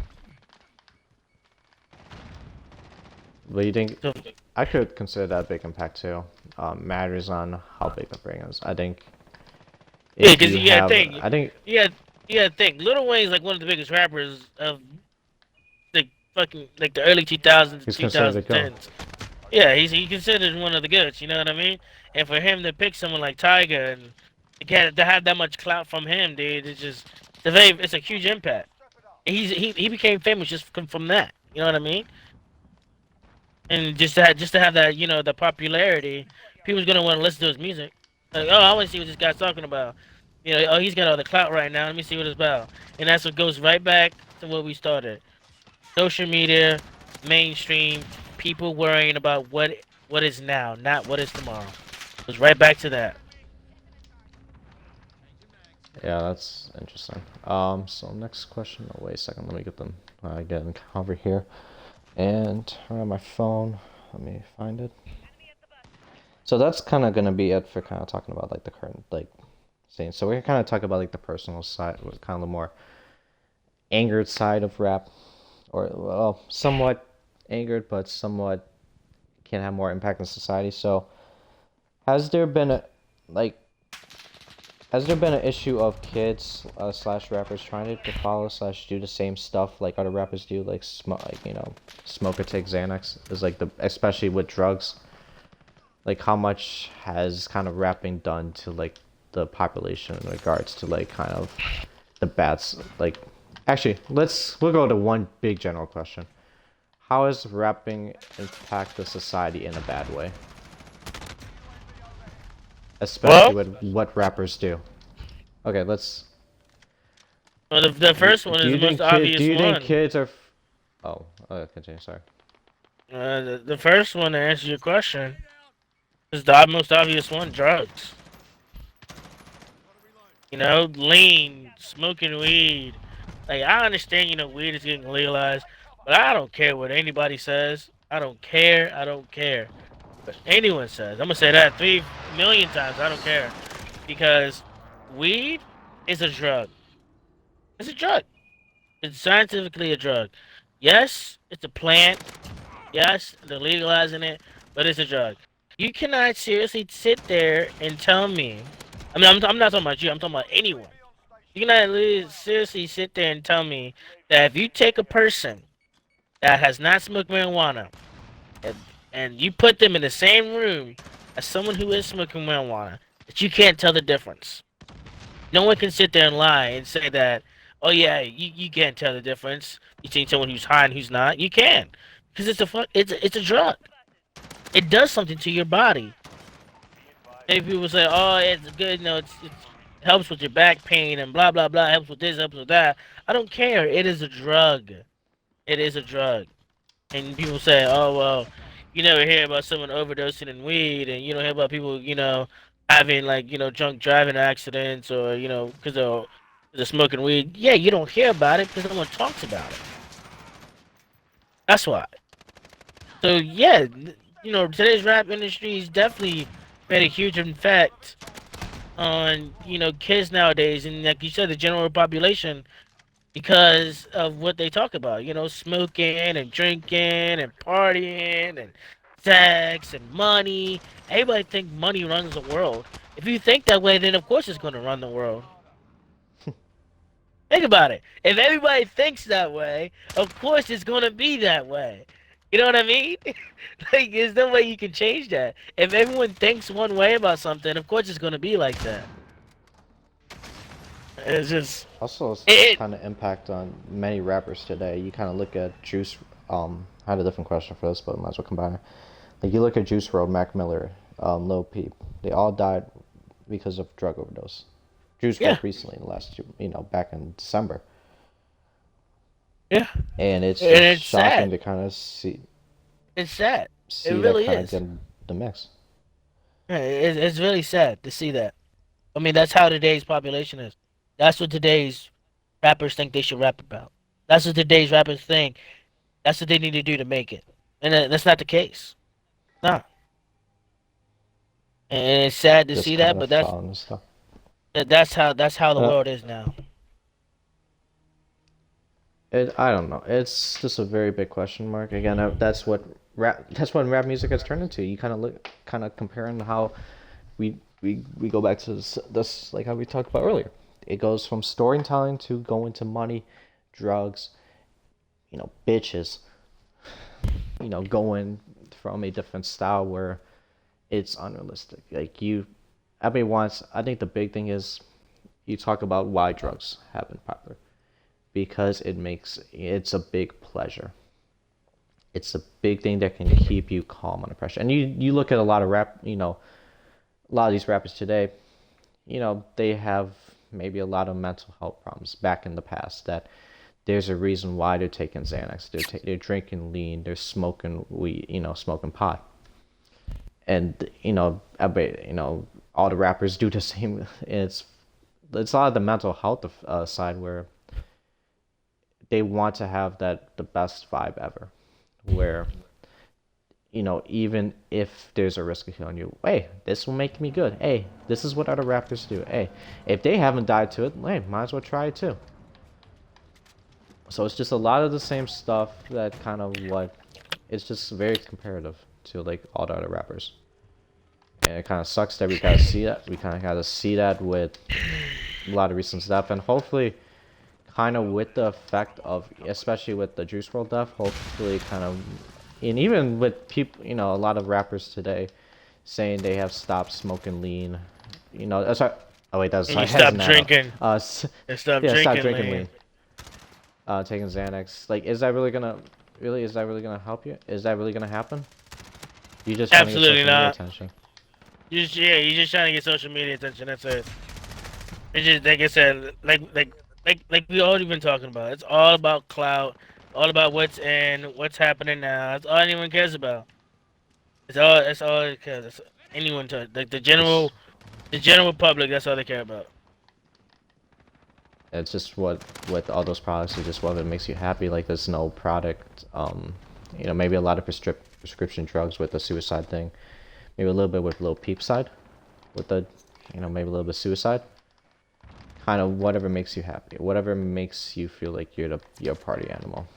But you think So, I could consider that a big impact too. Matters on how big the bring is. I think. yeah, because you gotta think. I think. You gotta think. Lil Wayne's like one of the biggest rappers of the the early 2000s, He's considered 2010s. Yeah, he's considered one of the goods. You know what I mean? And for him to pick someone like Tiger and to have that much clout from him, dude, it's a huge impact. He became famous just from that. You know what I mean? And just to have that, the popularity, people's gonna want to listen to his music. Like, oh, I want to see what this guy's talking about. Oh, he's got all the clout right now. Let me see what it's about. And that's what goes right back to what we started. Social media, mainstream, people worrying about what is now, not what is tomorrow. It goes right back to that. Yeah, that's interesting. So next question. Oh, wait a second. Let me get them. Get them over here. And turn on my phone. Let me find it. So that's kind of gonna be it for kind of talking about like the current scene. So we're kind of talking about like the personal side, kind of the more angered side of rap, or well, somewhat angered, but somewhat can have more impact in society. So has there been an issue of kids slash rappers trying to follow slash do the same stuff like other rappers do, like smoke or take Xanax? Is like especially with drugs. Like how much has kind of rapping done to like the population in regards to like kind of the bats? Like, actually, we'll go to one big general question. How has rapping impact the society in a bad way? Especially with what rappers do. Okay, let's. Well, the first one is the most obvious one. Do you think kids are? Oh, continue. Sorry. The first one to answer your question is the most obvious one: drugs. Lean, smoking weed. Like I understand, weed is getting legalized, but I don't care what anybody says. I don't care. I don't care. But anyone says, I'm gonna say that 3,000,000 times. I don't care, because weed is a drug. It's a drug. It's scientifically a drug. Yes, it's a plant. Yes, they're legalizing it, but it's a drug. You cannot seriously sit there and tell me. I mean, I'm not talking about you. I'm talking about anyone. You cannot seriously sit there and tell me that if you take a person that has not smoked marijuana and you put them in the same room as someone who is smoking marijuana, that you can't tell the difference. No one can sit there and lie and say that, oh yeah, you can't tell the difference between someone who's high and who's not. You can, because it's a drug. It does something to your body. Maybe people say, oh, it's good, it helps with your back pain and blah blah blah, helps with this, helps with that. I don't care. It is a drug. It is a drug. And people say, oh well, you never hear about someone overdosing in weed, and you don't hear about people, having drunk driving accidents, or because they're smoking weed. Yeah, you don't hear about it because no one talks about it. That's why. So yeah, today's rap industry has definitely made a huge effect on kids nowadays, and like you said, the general population because of what they talk about. Smoking and drinking and partying and sex and money. Everybody think money runs the world. If you think that way, then of course it's going to run the world. Think about it. If everybody thinks that way, of course it's going to be that way. You know what I mean? Like, there's no way you can change that. If everyone thinks one way about something, of course it's going to be like that. It's just Also, it. kind of impact on many rappers today. You kind of look at Juice. I had a different question for this, but might as well combine it. Like you look at Juice WRLD, Mac Miller, Lil Peep. They all died because of drug overdose. Juice Yeah, WRLD recently, in the last, back in December, yeah, and it's and just it's shocking sad. to kind of see It's sad. It see that really kind of get is. in the mix. Yeah, it's really sad to see that. I mean, that's how today's population is. That's what today's rappers think they should rap about. That's what today's rappers think. That's what they need to do to make it. And that's not the case. No. And it's sad to Just see kind that, of but that's following stuff. that's how the Uh, world is now. I don't know. It's just a very big question mark. Again, that's what rap music has turned into. You kind of comparing how we go back to this like how we talked about earlier. It goes from storytelling to going to money, drugs, bitches, going from a different style where it's unrealistic. Like everybody wants. I think the big thing is you talk about why drugs have been popular because it's a big pleasure. It's a big thing that can keep you calm under pressure. And you look at a lot of rap, a lot of these rappers today, they have maybe a lot of mental health problems back in the past that there's a reason why they're taking Xanax. They're drinking lean. They're smoking weed. Smoking pot. And everybody, all the rappers do the same. It's a lot of the mental health side where they want to have the best vibe ever, where even if there's a risk of killing you, hey, this will make me good. Hey, this is what other rappers do. Hey, if they haven't died to it, hey, might as well try it too. So it's just a lot of the same stuff that kind of what it's just very comparative to like all the other rappers. And it kind of sucks that we gotta see that. We kind of gotta see that with a lot of recent stuff, and hopefully, kind of with the effect of, especially with the Juice WRLD death, hopefully, kind of, and even with people, a lot of rappers today saying they have stopped smoking lean. Sorry. Oh wait, that's And you sorry, stop that's nano. drinking. Uh, And stop yeah, stop drinking, drinking man. lean. Taking Xanax. Like, is that really gonna help you? Is that really gonna happen? You just trying to get Absolutely social media not. attention. You're just trying to get social media attention. That's it. It's just like I said, like we already been talking about. It's all about clout, all about what's in, what's happening now. That's all anyone cares about. That's all it cares. That's anyone to like Just the general public. That's all they care about. it's just what with all those products, it's just whether it makes you happy. Like there's no product. Maybe a lot of prescription drugs with the suicide thing. Maybe a little bit with Lil Peep side, with the, maybe a little bit of suicide. Kind of whatever makes you happy, whatever makes you feel like you're a party animal.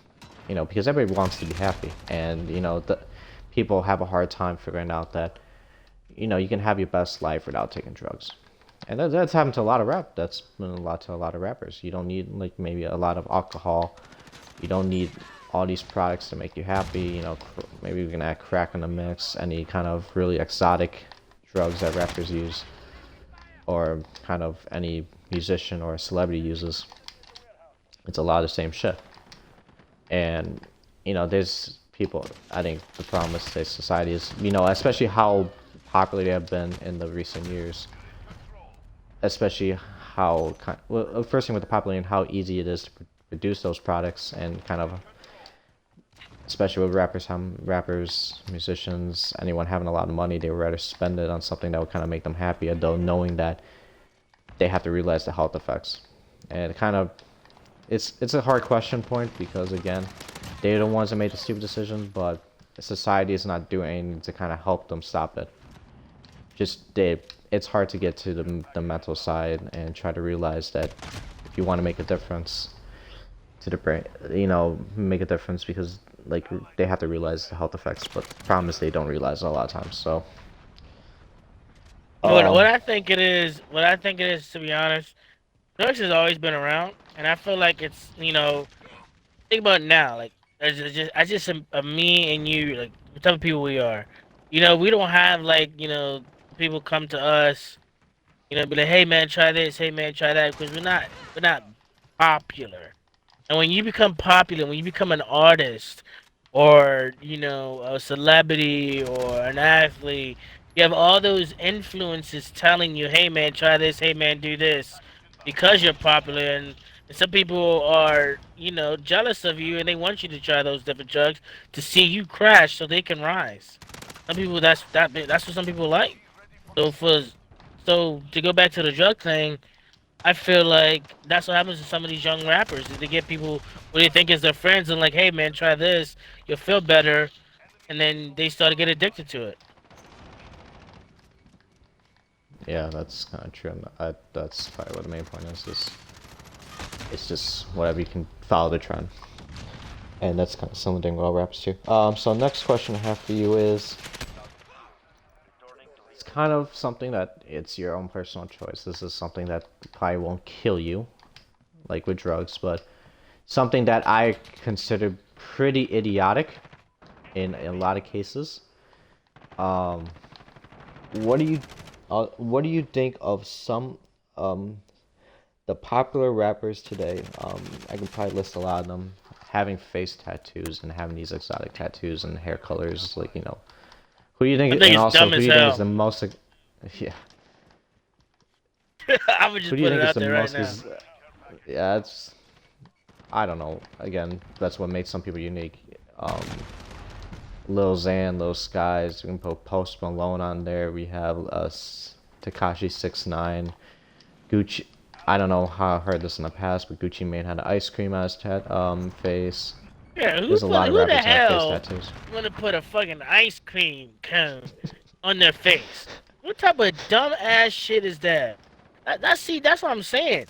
Because everybody wants to be happy, and the people have a hard time figuring out that you can have your best life without taking drugs. And that's happened to a lot of rap. That's been a lot to a lot of rappers. You don't need like maybe a lot of alcohol. You don't need all these products to make you happy. Maybe we can add crack in the mix. Any kind of really exotic drugs that rappers use, or kind of any musician or celebrity uses. It's a lot of the same shit. And there's people. I think the problem with today's society is, especially how popular they have been in the recent years, especially how well, first thing with the popularity and how easy it is to produce those products, and kind of especially with rappers, musicians, anyone having a lot of money, they would rather spend it on something that would kind of make them happy, though knowing that they have to realize the health effects. And it kind of it's a hard question point because again, they're the ones that made the stupid decision, but society is not doing anything to kind of help them stop it. It's hard to get to the mental side and try to realize that if you want to make a difference to the brain, make a difference because like they have to realize the health effects, but the problem is they don't realize it a lot of times. So, What um, I think it is, to be honest, drugs has always been around, and I feel like it's think about it now, like I just me and you, like the type of people we are. We don't have like people come to us, be like, hey man, try this, hey man, try that, because we're not popular. And when you become popular, when you become an artist or, a celebrity or an athlete, you have all those influences telling you, hey man, try this, hey man, do this, because you're popular. And some people are, jealous of you and they want you to try those different drugs to see you crash so they can rise. Some people, that's what some people like. So so to go back to the drug thing, I feel like that's what happens to some of these young rappers. Is they get people who they think is their friends and like, hey man, try this, you'll feel better, and then they start to get addicted to it. yeah, that's kind of true. And that's probably what the main point is. It's just whatever you can follow the trend, and that's kind of something with all rappers too. So next question I have for you is, it's kind of something that it's your own personal choice. This is something that probably won't kill you, like with drugs, but something that I consider pretty idiotic in a lot of cases. Um, what do you think of some um the popular rappers today? I can probably list a lot of them having face tattoos and having these exotic tattoos and hair colors, like who do you I think, think and it's also dumb who do as you think is hell. the most, yeah, I would who just do you put it think is out the there right most? now. Because yeah, it's I don't know. Again, that's what makes some people unique. Lil Xan, Lil Skies. We can put Post Malone on there. We have Takashi 69, Gucci. I don't know how I heard this in the past, but Gucci Mane had an ice cream on his face. Yeah, There's a lot of who the rappers that have face hell tattoos. want to put a fucking ice cream cone on their face? What type of dumb ass shit is that? That's what I'm saying.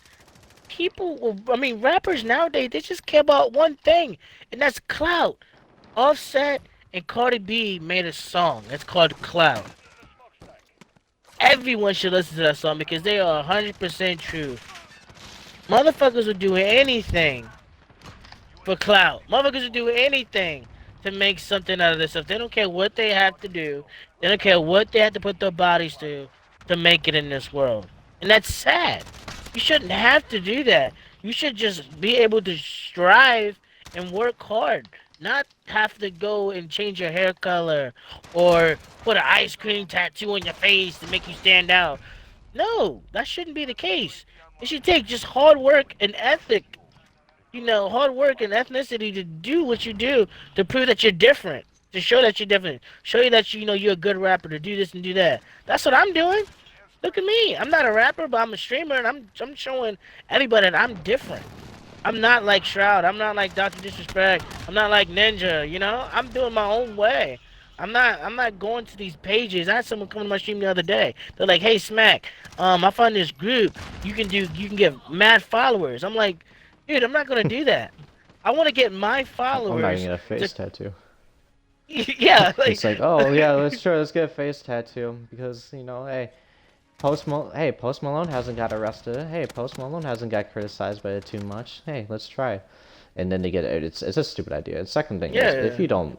Rappers nowadays, they just care about one thing, and that's clout. Offset and Cardi B made a song. It's called Clout. Everyone should listen to that song because they are 100% true. Motherfuckers will do anything for clout. Motherfuckers will do anything to make something out of this stuff. They don't care what they have to do. They don't care what they have to put their bodies through to make it in this world. And that's sad. You shouldn't have to do that. You should just be able to strive and work hard. Not have to go and change your hair color or put an ice cream tattoo on your face to make you stand out. No, that shouldn't be the case. It should take just hard work and ethic, hard work and ethnicity to do what you do to prove that you're different, to show that you're different, show you that you're a good rapper to do this and do that. That's what I'm doing. Look at me. I'm not a rapper, but I'm a streamer, and I'm showing everybody that I'm different. I'm not like Shroud. I'm not like Dr. Disrespect. I'm not like Ninja. I'm doing my own way. I'm not going to these pages. I had someone come to my stream the other day. They're like, "Hey, Smack, I found this group. You can get mad followers." I'm like, dude, I'm not gonna do that. I want to get my I'm not gonna followers get a to, face tattoo. yeah, like, It's like, oh yeah, let's get a face tattoo because hey, Post Malone hasn't got arrested. Hey, Post Malone hasn't got criticized by it too much. Hey, let's try. And then they get it. It's a stupid idea. And second thing is, if yeah, you don't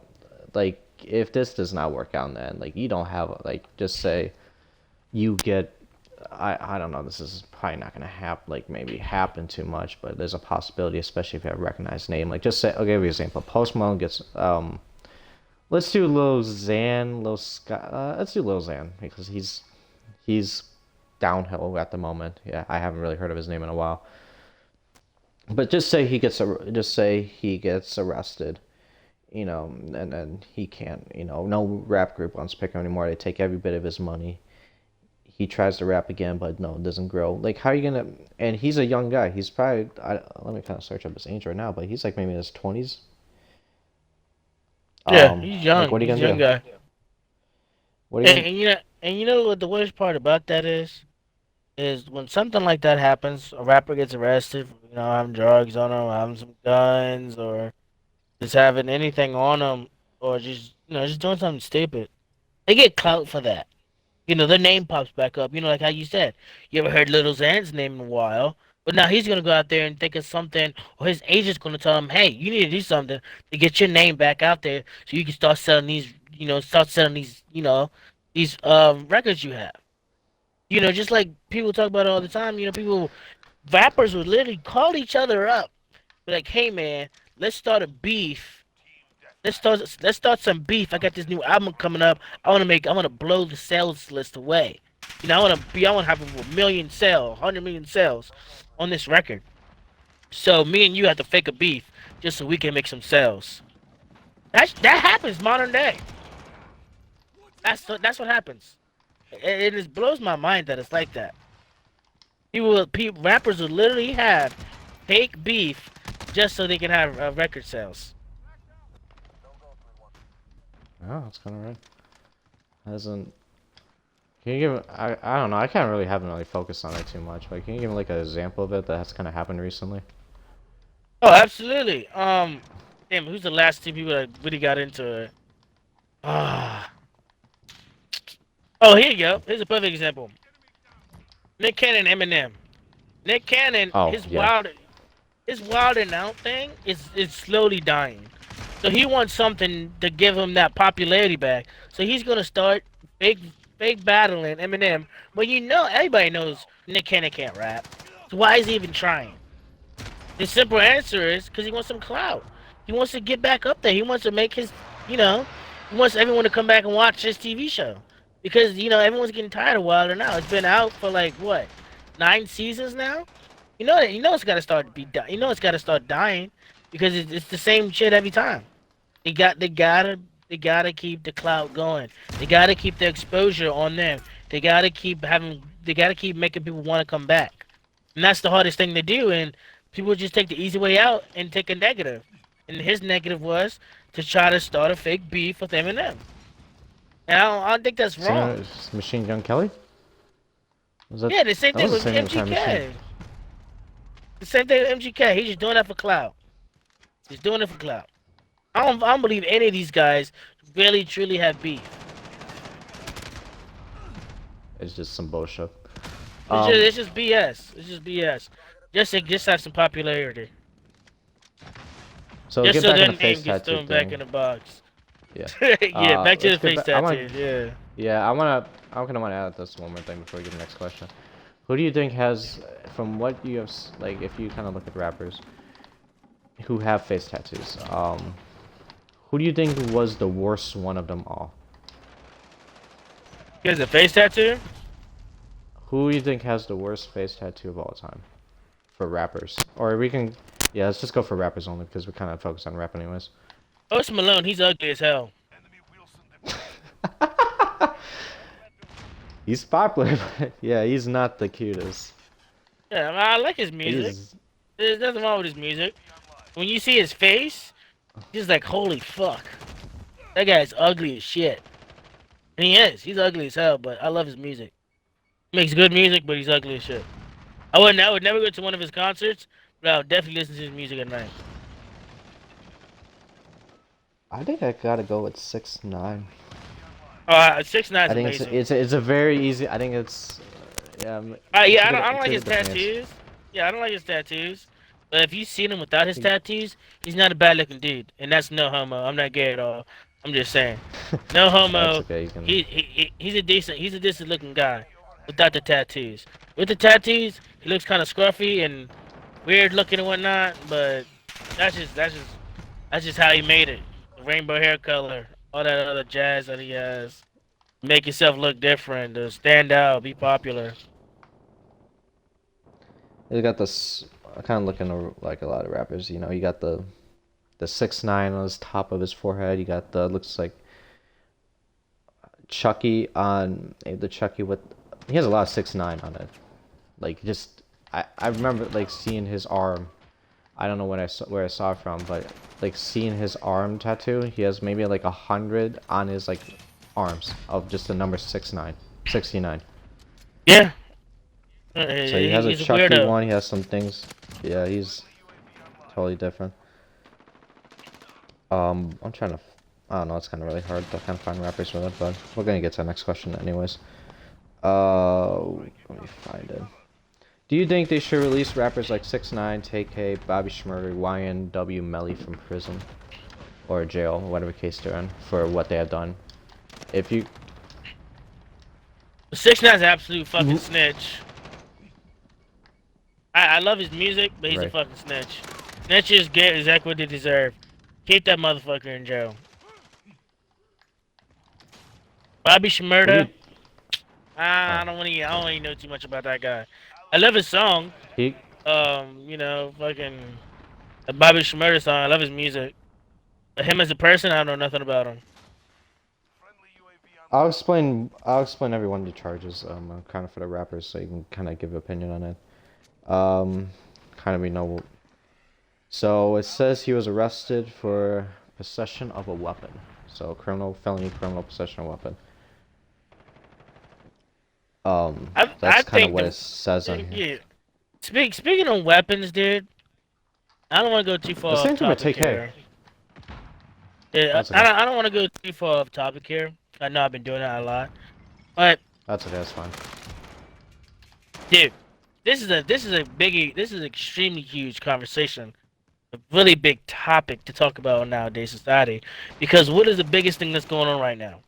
like, if this does not work out in the end, like you don't have like, just say you get. I don't know. This is probably not gonna happen. Like maybe happen too much, but there's a possibility, especially if you have a recognized name. Like just say, I'll give you an example. Post Malone gets Let's do Lil Xan, Lil Sky. Let's do Lil Xan because he's downhill at the moment. Yeah, I haven't really heard of his name in a while. But just say he gets arrested, and then he can't, no rap group wants to pick him anymore. They take every bit of his money. He tries to rap again, but no, it doesn't grow. Like, how are you gonna? And he's a young guy. He's probably. Let me kind of search up his age right now, but he's like maybe in his 20s. Yeah, he's Like, young. what are you He's a gonna young do? guy. What are you And, gonna? and you know what the worst part about that is when something like that happens, a rapper gets arrested, for, having drugs on him, having some guns, or just having anything on him, or just just doing something stupid. They get clout for that. Their name pops back up. Like how you said, you ever heard Little Xan's name in a while, but now he's gonna go out there and think of something, or his agent's gonna tell him, "Hey, you need to do something to get your name back out there, so you can start selling these, these records you have." Just like people talk about all the time. Rappers would literally call each other up, be like, "Hey man, let's start a beef. Let's start some beef. I got this new album coming up. I want to blow the sales list away. I want to have a million sales, 100 million sales on this record. So me and you have to fake a beef just so we can make some sales. That happens modern day. That's what happens. It just blows my mind that it's like that. Rappers will literally have fake beef just so they can have record sales. Oh, that's kind of right. Hasn't. Can you give? I don't know. I can't really haven't really focused on it too much. But can you give me like an example of it that has kind of happened recently? Oh, absolutely. Damn, who's the last two people that really got into it? Ah. Oh, here you go. Here's a perfect example. Nick Cannon, Eminem. Nick Cannon, Oh yeah. his wild and out thing is slowly dying. So he wants something to give him that popularity back. So he's gonna start fake fake battling Eminem. But everybody knows Nick Cannon can't rap. So why is he even trying? The simple answer is because he wants some clout. He wants to get back up there. He wants to make you know, he wants everyone to come back and watch his TV show. Because, everyone's getting tired of Wilder now. It's been out for like, what, 9 seasons now? It's got to it's got to start dying because it's the same shit every time. They got, they gotta keep the clout going. They gotta keep the exposure on them. They gotta keep making people want to come back. And that's the hardest thing to do. And people just take the easy way out and take a negative. And his negative was to try to start a fake beef with Eminem. And I don't think that's wrong. Machine Gun Kelly? Was that? Yeah, the same That thing was the with same time Machine. MGK. The same thing with MGK. He's just doing that for clout. He's doing it for clout. I don't believe any of these guys really truly have beef. It's just some bullshit. It's just BS. It's just BS. Just have some popularity. So Just get so back on their the face name gets tattoo thrown back thing. in the box. Yeah. Yeah, back to Let's the get face back. I want. tattoos. Yeah. Yeah, I'm gonna want to add this one more thing before we get to the next question. Who do you think has, from what you have, like, if you kind of look at rappers who have face tattoos, who do you think was the worst one of them all? He has a face tattoo? Who do you think has the worst face tattoo of all time for rappers? Or we can, yeah, let's just go for rappers only because we're kind of focused on rap anyways. Post Malone, he's ugly as hell. He's popular, but yeah, he's not the cutest. Yeah, I like his music. He's, There's nothing wrong with his music. When you see his face, he's like, holy fuck. That guy's ugly as shit. And he is. He's ugly as hell, but I love his music. He makes good music, but he's ugly as shit. I would never go to one of his concerts, but I would definitely listen to his music at night. I think I gotta go with 6ix9ine. 6ix9ine's I think amazing. it's a very easy. I think it's yeah. Yeah, I don't like his tattoos. Yeah, I don't like his tattoos. But if you've seen him without his tattoos, he's not a bad looking dude, and that's no homo. I'm not gay at all. I'm just saying, no homo. Okay, you can... He's a decent looking guy without the tattoos. With the tattoos, he looks kind of scruffy and weird looking and whatnot. But that's just how he made it. The rainbow hair color, all that other jazz that he has. Make yourself look different, to stand out, be popular. He's got this. I kind of looking like a lot of rappers. You know, you got the 6ix9ine on his top of his forehead. You got the looks like Chucky on the Chucky with. He has a lot of 6ix9ine on it. Like just I remember like seeing his arm I don't know where I saw it from, but like seeing his arm tattoo, he has maybe like 100 on his like arms of just the number 69. Yeah, So he has a he's a Chucky weirdo. one. He has some things. Yeah, he's totally different. I'm trying to. I don't know. It's kind of really hard to kind of find rappers with it, but we're gonna get to the next question anyways. Let me find it. Do you think they should release rappers like 6ix9ine, TK, Bobby Shmurda, YNW Melly from prison or jail, whatever case they're in, for what they have done? If you 6ix9ine's an absolute fucking snitch. I love his music, but he's a right, fucking snitch. Snitches get exactly what they deserve. Keep that motherfucker in jail. Bobby what do you? Shmurda, Oh, I don't want to. I don't really know too much about that guy. I love his song. he. Fucking the Bobby Shmurda song. I love his music. But him as a person, I know nothing about him. I'll explain. I'll explain every one of the charges. Kind of for the rappers, so you can kind of give an opinion on it. Kind of we know. So it says he was arrested for possession of a weapon. So felony criminal possession of a weapon. I That's kind of think what it says on here. yeah. Speaking of weapons, dude, I don't want to go too The far off same thing with topic TK. here. Yeah, That's okay. I don't want to go too far off topic here. I know I've been doing that a lot, but That's okay. That's fine. dude, this is a biggie. This is an extremely huge conversation, a really big topic to talk about in nowadays society. Because what is the biggest thing that's going on right now?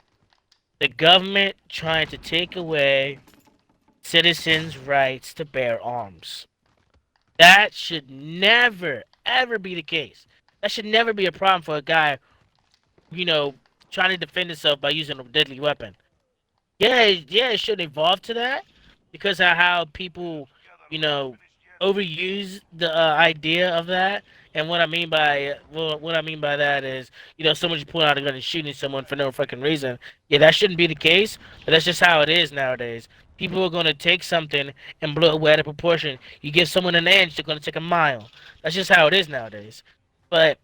The government trying to take away citizens' rights to bear arms. That should never, ever be the case. That should never be a problem for a guy, you know, trying to defend himself by using a deadly weapon. Yeah, yeah, it should evolve to that because of how people, you know, overuse the idea of that. And what I mean by that is, someone just pulling out a gun and shooting someone for no fucking reason. Yeah, that shouldn't be the case, but that's just how it is nowadays. People are gonna take something and blow it way out of proportion. You give someone an inch, they're gonna take a mile. That's just how it is nowadays. But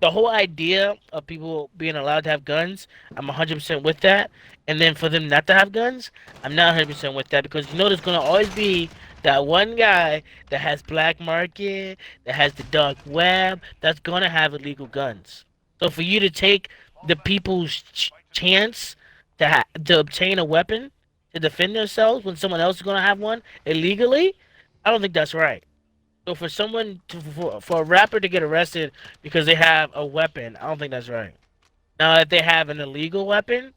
the whole idea of people being allowed to have guns, I'm 100% with that. And then for them not to have guns, I'm not 100% with that because there's gonna always be that one guy that has black market, that has the dark web, that's gonna have illegal guns. So for you to take the people's chance to obtain a weapon to defend themselves when someone else is gonna have one illegally, I don't think that's right. So for for a rapper to get arrested because they have a weapon, I don't think that's right. Now, if they have an illegal weapon,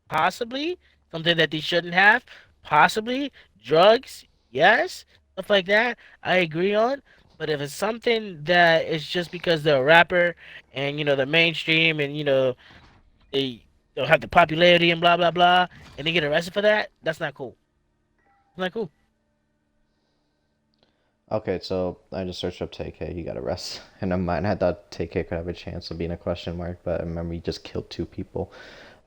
possibly something that they shouldn't have, possibly drugs, yes, stuff like that, I agree on. But if it's something that is just because they're a rapper and they're mainstream and they don't have the popularity and blah blah blah, and they get arrested for that, that's not cool. Not cool. Okay, so I just searched up TK. He got arrested, and in mind I thought TK could have a chance of being a question mark, but I remember he just killed two people.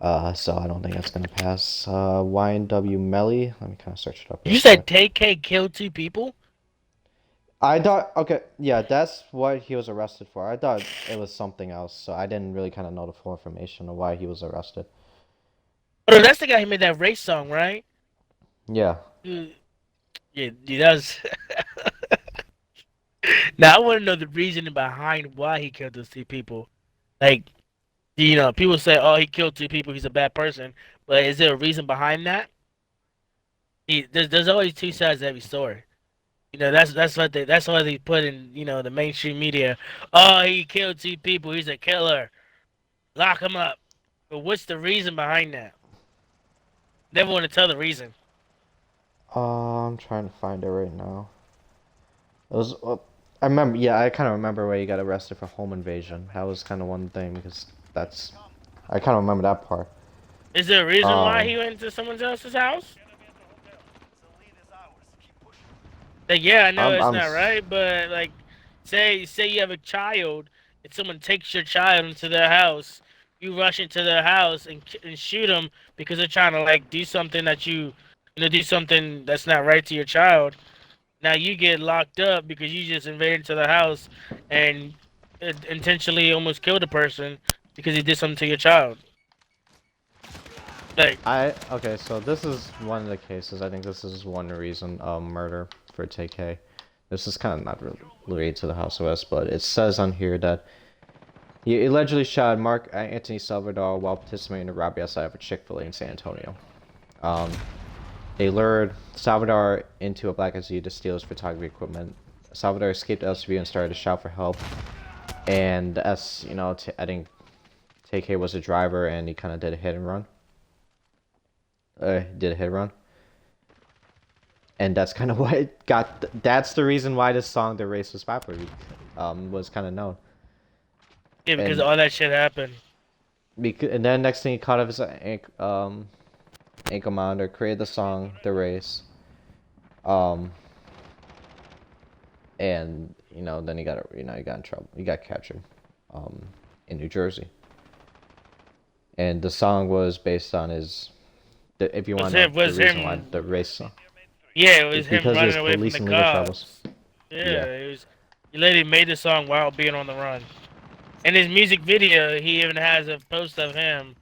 So I don't think that's gonna pass. YNW Melly. Let me kind of search it up real You said quick. TK killed two people. I thought, okay, yeah, that's what he was arrested for. I thought it was something else, so I didn't really kind of know the full information of why he was arrested. Oh, that's the guy who made that race song, right? Yeah. Dude, yeah, dude, that was. Now I want to know the reasoning behind why he killed those two people. Like, people say, "Oh, he killed two people. He's a bad person." But is there a reason behind that? There's always two sides to every story. That's why they put in the mainstream media. Oh, he killed two people. He's a killer. Lock him up. But what's the reason behind that? Never want to tell the reason. I'm trying to find it right now. It was, I remember, yeah, I kind of remember where he got arrested for home invasion. That was kind of one thing because that's, I kind of remember that part. Is there a reason why Um, he went to someone else's house? Like, yeah, I know I'm, it's I'm, not s- right, but like, say you have a child and someone takes your child into their house, you rush into their house and shoot them because they're trying to like do something that do something that's not right to your child. Now you get locked up because you just invaded to the house and intentionally almost killed a person because he did something to your child. Like, Okay, so this is one of the cases. I think this is one reason murder for TK. This is kind of not really related to the house arrest, but it says on here that he allegedly shot Mark Anthony Salvador while participating in a robbery outside of a Chick-fil-A in San Antonio. Um, they lured Salvador into a black SUV to steal his photography equipment. Salvador escaped the SUV and started to shout for help. And I think TK was a driver and he kind of did a hit and run. Did a hit and run. And that's kind of why it got. That's the reason why this song, "The Racist Rapper," was kind of known. yeah, because And all that shit happened. and then next thing he caught up his ankle monitor, created the song "The Race," um, and then he got in trouble. He got captured, in New Jersey. And the song was based on his. If you want to know the reason why the race song, Yeah, it was it's him because of his running away from police the and legal troubles. cops. Yeah, Yeah. it was. He literally made the song while being on the run. In his music video, he even has a post of him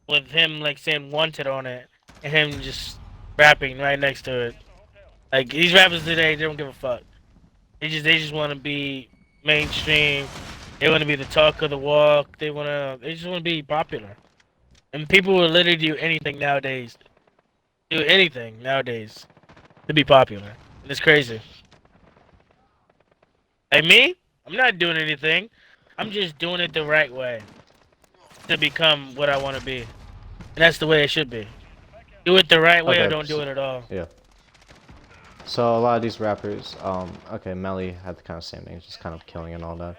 with him like saying "wanted" on it, and him just rapping right next to it. Like these rappers today, they don't give a fuck. They just want to be mainstream. They want to be the talk of the walk. They just want to be popular. And people will literally do anything nowadays. Do anything nowadays to be popular. And it's crazy. Like me, I'm not doing anything. I'm just doing it the right way to become what I want to be. And that's the way it should be. Do it the right way or Okay. don't do it at all. Yeah. So a lot of these rappers, okay, Melly had the kind of same thing, just kind of killing and all that.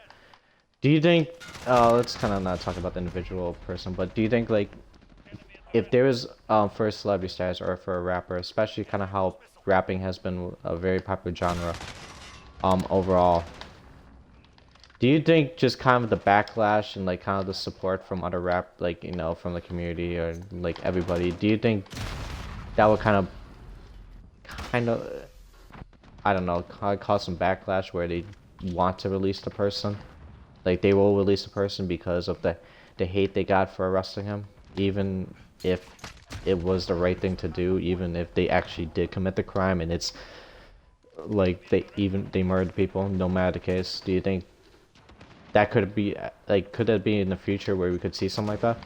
Do you think, let's kind of not talk about the individual person, but do you think like if there was for a celebrity status or for a rapper, especially kind of how rapping has been a very popular genre, overall, do you think just kind of the backlash and like kind of the support from other rap, like from the community or like everybody, do you think that would kind of I don't know, cause some backlash where they want to release the person? Like they will release a person because of the hate they got for arresting him, even if it was the right thing to do, even if they actually did commit the crime and it's like they murdered people, no matter the case. Do you think that could that be in the future where we could see something like that?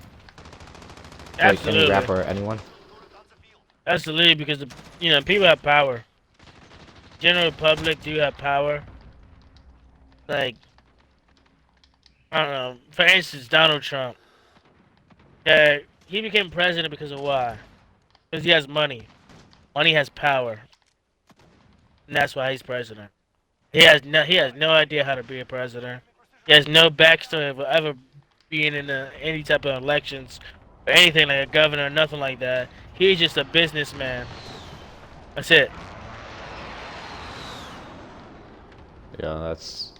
Like any Absolutely. rapper or anyone? Absolutely, because people have power. General public do have power. Like, I don't know. For instance, Donald Trump. He became president because of why? Because he has money. Money has power, and that's why he's president. He has no idea how to be a president. He has no backstory of ever being in any type of elections or anything like a governor, nothing like that. He's just a businessman. That's it. Yeah, that's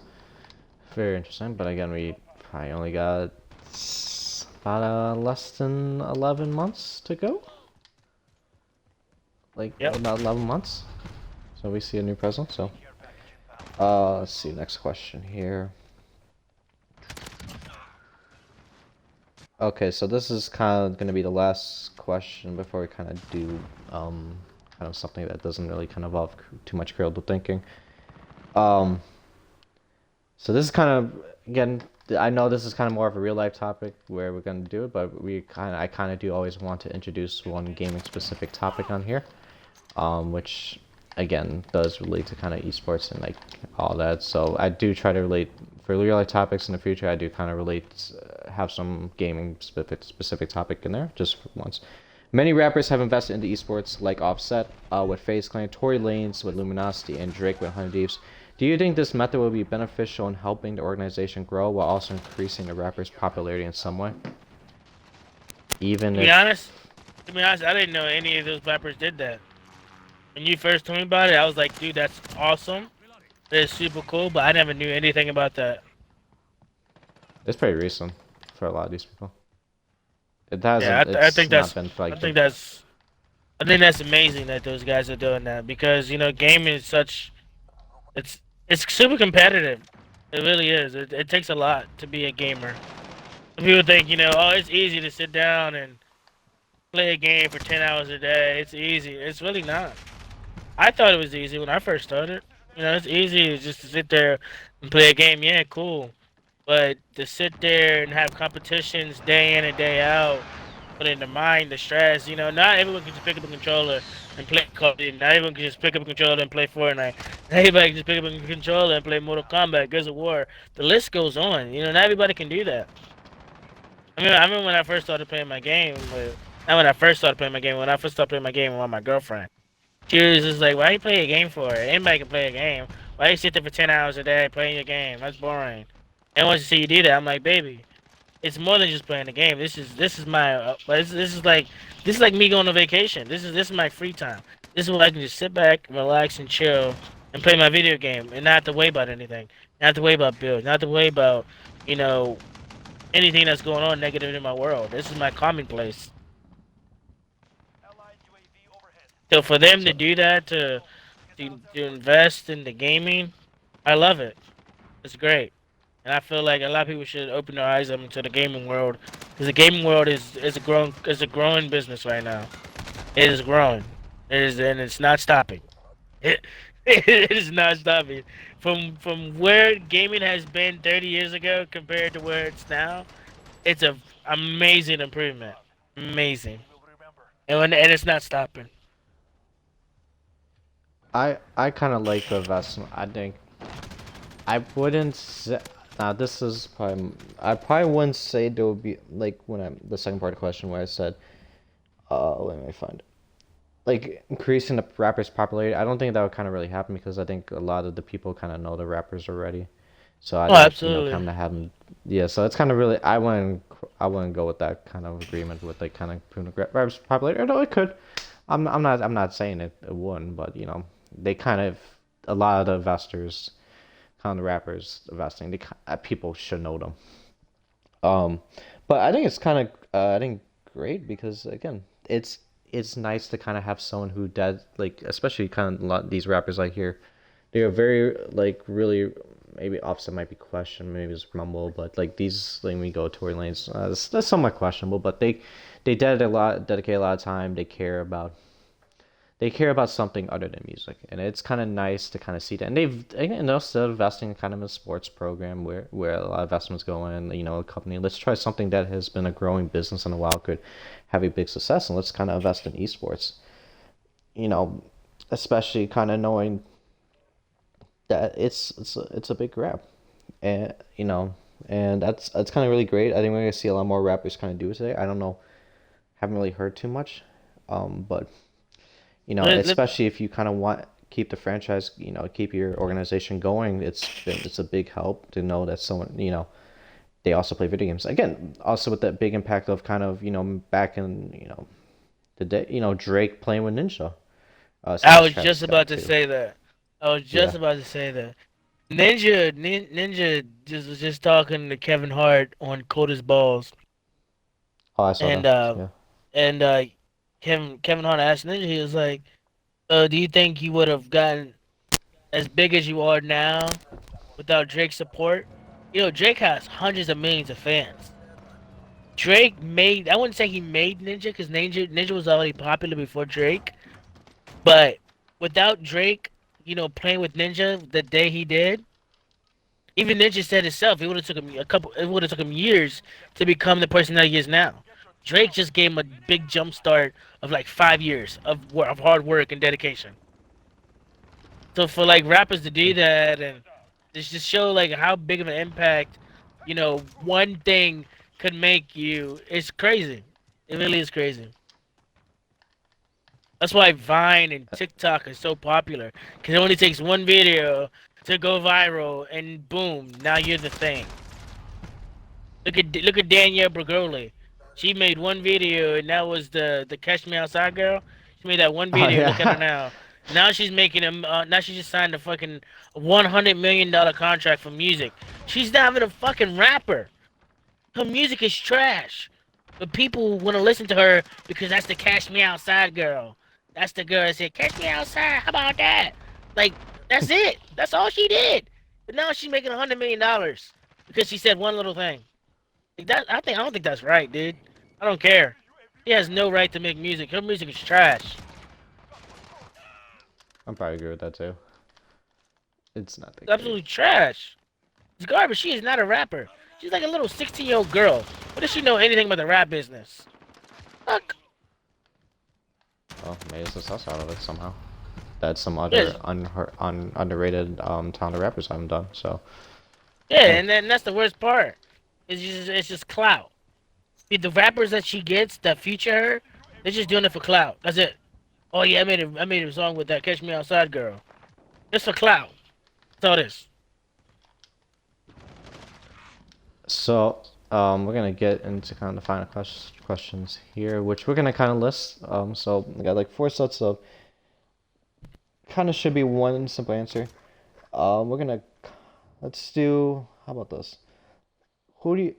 very interesting. But again, we probably only got about less than 11 months to go. Like Yep. about 11 months. So we see a new president. So let's see. Next question here. Okay, so this is kind of going to be the last question before we kind of do kind of something that doesn't really kind of involve too much critical thinking. Um, so this is kind of, again, I know this is kind of more of a real life topic where we're going to do it, but I kind of do always want to introduce one gaming specific topic on here, which again does relate to kind of esports and like all that. So I do try to relate for real life topics in the future. I do kind of relate, have some gaming specific topic in there just for once. Many rappers have invested into esports, like Offset with FaZe Clan, Tory Lanez with Luminosity, and Drake with Honey Deeps. Do you think this method will be beneficial in helping the organization grow while also increasing the rapper's popularity in some way? Even To if be honest, to be honest, I didn't know any of those rappers did that. When you first told me about it, I was like, dude, that's awesome. That's super cool, but I never knew anything about that. it's pretty recent for a lot of these people. It Yeah, hasn't. I It's think not that's been for I like the. think that's I think that's amazing that those guys are doing that because gaming is such it's it's super competitive. It really is. It takes a lot to be a gamer. People think oh, it's easy to sit down and play a game for 10 hours a day. It's easy. It's really not. I thought it was easy when I first started. It's easy just to sit there and play a game. Yeah, cool. But to sit there and have competitions day in and day out, put in the mind, the stress, not everyone can just pick up a controller and play Call of Duty. Not everyone can just pick up a controller and play Fortnite. Not everybody can just pick up a controller and play Mortal Kombat, Gears of War. The list goes on. Not everybody can do that. I remember when I first started playing my game with, not when I first started playing my game, when I first started playing my game with my girlfriend. She was just like, why you play a game for? Anybody can play a game. Why you sit there for 10 hours a day playing your game? That's boring. And once you see you do that, I'm like, baby, it's more than just playing the game. This is my this is like me going on vacation. This is my free time. This is where I can just sit back, relax, and chill, and play my video game, and not have to worry about anything. Not have to worry about bills. Not have to worry about you know anything that's going on negative in my world. This is my calming place. So for them to So do that, to invest in the gaming, I love it. It's great, and I feel like a lot of people should open their eyes up into the gaming world because the gaming world is a growing business right now. It is growing. It is, and it's not stopping. It, it is not stopping. From where gaming has been 30 years ago compared to where it's now, it's a amazing improvement. Amazing, and it's not stopping. I kind of like the investment. I think I wouldn't say. Now this is probably I probably wouldn't say there would be like when I the second part of the question where I said let me find it. Like increasing the rappers' popularity. I don't think that would kind of really happen because I think a lot of the people kind of know the rappers already. So I Oh, think absolutely. kind of having yeah. So it's kind of really I wouldn't go with that kind of agreement with like kind of improving the rappers' popularity. Although it could. I'm not saying it wouldn't, but they kind of a lot of the investors, kind of the rappers investing, people should know them. Um, but I think it's kind of I think great because again, it's nice to kind of have someone who does like especially kind of a lot these rappers I hear, they are very like really maybe Offset might be questioned, maybe it's Rumble, but like these like we go Tory Lanes, that's somewhat questionable, but they dedicate a lot of time, they care about something other than music, and it's kind of nice to kind of see that. And they're still investing in kind of a sports program where a lot of investments go in. A company, let's try something that has been a growing business in a while, could have a big success, and let's kind of invest in esports. You know, especially kind of knowing that it's a big grab, and and that's kind of really great. I think we're gonna see a lot more rappers kind of do it today. I don't know, haven't really heard too much, but Let- let- especially if you kind of want keep the franchise, keep your organization going. It's a big help to know that someone, they also play video games. Again, also with that big impact of kind of, back in, the day, Drake playing with Ninja, I slash was Travis just Scott about to too. say that. I was just Yeah. about to say that. Ninja just was just talking to Kevin Hart on Coldest Balls, Oh, I saw and that. uh, Yeah. and Kevin Hart asked Ninja, he was like, "Do you think you would have gotten as big as you are now without Drake's support?" Drake has hundreds of millions of fans. Drake made, I wouldn't say he made Ninja because Ninja was already popular before Drake, but without Drake, playing with Ninja the day he did, even Ninja said himself, it would have took him years to become the person that he is now. Drake just gave him a big jump start of like 5 years of hard work and dedication. So for like rappers to do that and just show like how big of an impact, one thing could make you, it's crazy. It really is crazy. That's why Vine and TikTok are so popular. Because it only takes one video to go viral, and boom, now you're the thing. Look at Danielle Bregoli. She made one video, and that was the Catch Me Outside girl. She made that one Oh video. Look at her yeah. now. Now she's making a. Now she just signed a fucking $100 million contract for music. She's not even a fucking rapper. Her music is trash, but people want to listen to her because that's the Cash Me Outside girl. That's the girl that said, "Catch me outside." How about that? Like, that's it. That's all she did. But now she's making $100 million because she said one little thing. Like that, I don't think that's right, dude. I don't care. He has no right to make music. Her music is trash. I'm probably agree with that too. It's not that It's great. absolutely trash. It's garbage. She is not a rapper. She's like a little 16-year-old girl. What does she know anything about the rap business? Fuck. Well, made a success out of it somehow. That's some other Yes. underrated talented rappers haven't done. So Yeah, hey, and then that's the worst part. It's just clout. The rappers that she gets that feature her, they're just doing it for clout. That's it. Oh yeah, I made a song with that Catch Me Outside girl. Just for clout. That's all this. so we're gonna get into kind of the final questions here, which we're gonna kind of list. So we got like four sets of kind of should be one simple answer. We're gonna let's do how about this? Who do you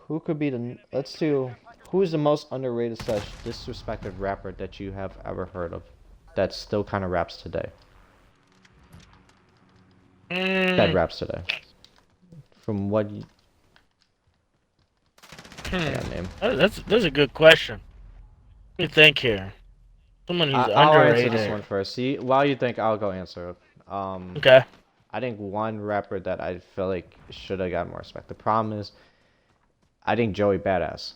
who could be the let's do who is the most underrated slash disrespected rapper that you have ever heard of that still kind of raps today? That Mm, raps today. From what you, I hmm. got a name. That's a good question. Let me think here. Someone who's I'll answer this underrated. one first. See, while you think, I'll go answer it. Okay. I think one rapper that I feel like should have got more respect. The problem is, I think Joey Badass.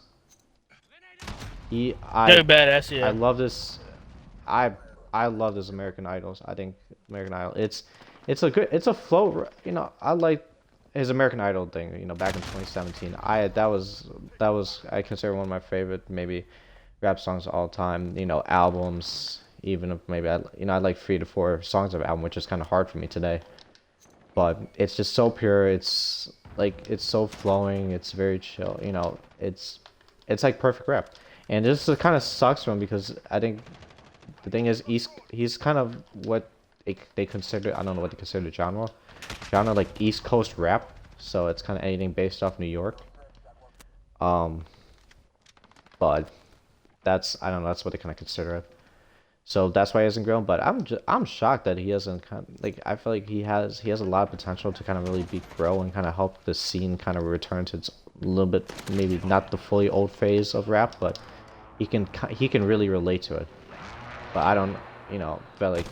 He, Very badass, I yeah. love this. I, I love this American Idols. I think American Idol. It's a good, it's a flow. You know, I like his American Idol thing. You know, back in 2017. That was I consider one of my favorite maybe rap songs of all time. You know, albums. Even if maybe I like 3 to 4 songs of an album, which is kind of hard for me today. But it's just so pure. It's like it's so flowing. It's very chill. You know, it's like perfect rap. And this kind of sucks for him because I think the thing is he's kind of what they consider. I don't know what they consider the genre like East Coast rap. So it's kind of anything based off New York. Um, but that's I don't know. That's what they kind of consider it. So that's why he hasn't grown. But I'm shocked that he hasn't like I feel like he has a lot of potential to kind of really be grow and kind of help the scene kind of return to its little bit maybe not the fully old phase of rap, but he can really relate to it. But I don't feel like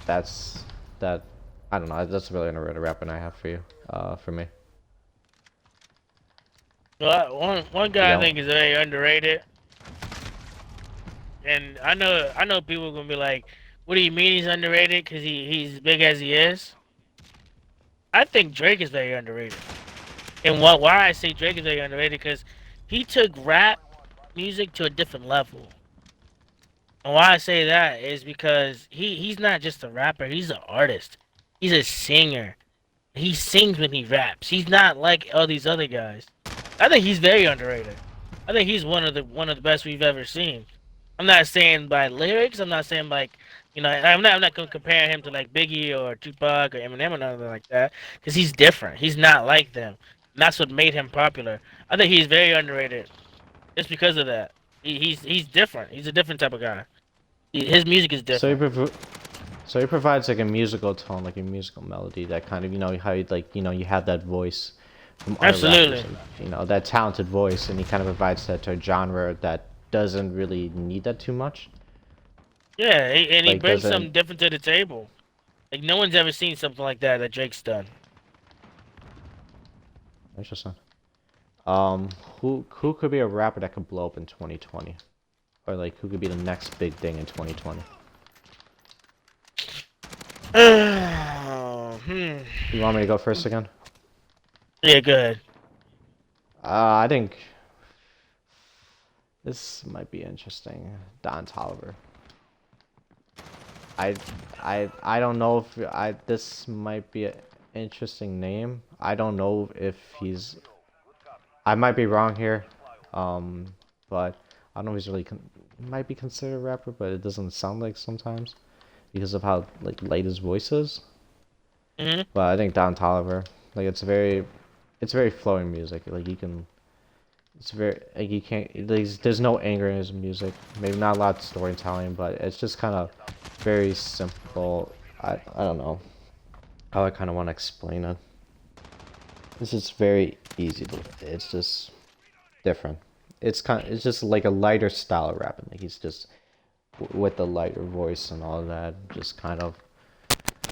that's that I don't know. That's really underrated rap, and I have for you, for me. Well, one You guy I got think is very underrated, and I know people are gonna be like, "What do you mean he's underrated? Because he's as big as he is." I think Drake is very underrated, and why I say Drake is very underrated because he took rap music to a different level. And why I say that is because he's not just a rapper; he's an artist. He's a singer. He sings when he raps. He's not like all these other guys. I think he's very underrated. I think he's one of the best we've ever seen. I'm not saying by lyrics. I'm not saying like I'm not gonna compare him to like Biggie or Tupac or Eminem or nothing like that because he's different. He's not like them. And that's what made him popular. I think he's very underrated just because of that. He's different. He's a different type of guy. His music is so he different. so he provides like a musical tone, like a musical melody that kind of how you like you have that voice from other rappers, Absolutely. and that talented voice, and he kind of provides that to a genre that doesn't really need that too much. Yeah, and he Like brings doesn't something different to the table. Like no one's ever seen something like that Drake's done. interesting. Um, who could be a rapper that could blow up in 2020, or like who could be the next big thing in 2020? Hmm. You want me to go first again? Yeah, good. I think this might be interesting. Don Toliver. I I don't know if this might be an interesting name. I don't know if he's I might be wrong here. But I don't know if he's really he might be considered a rapper, but it doesn't sound like sometimes because of how like light his voice is. Hmm. But I think Don Toliver, like it's very flowing music. Like It's very like you can't. There's no anger in his music. Maybe not a lot of storytelling, but it's just kind of very simple. I don't know how I kind of want to explain it. It's just very easy to. It's just different. It's just like a lighter style of rapping. Like he's just with the lighter voice and all that. Just kind of.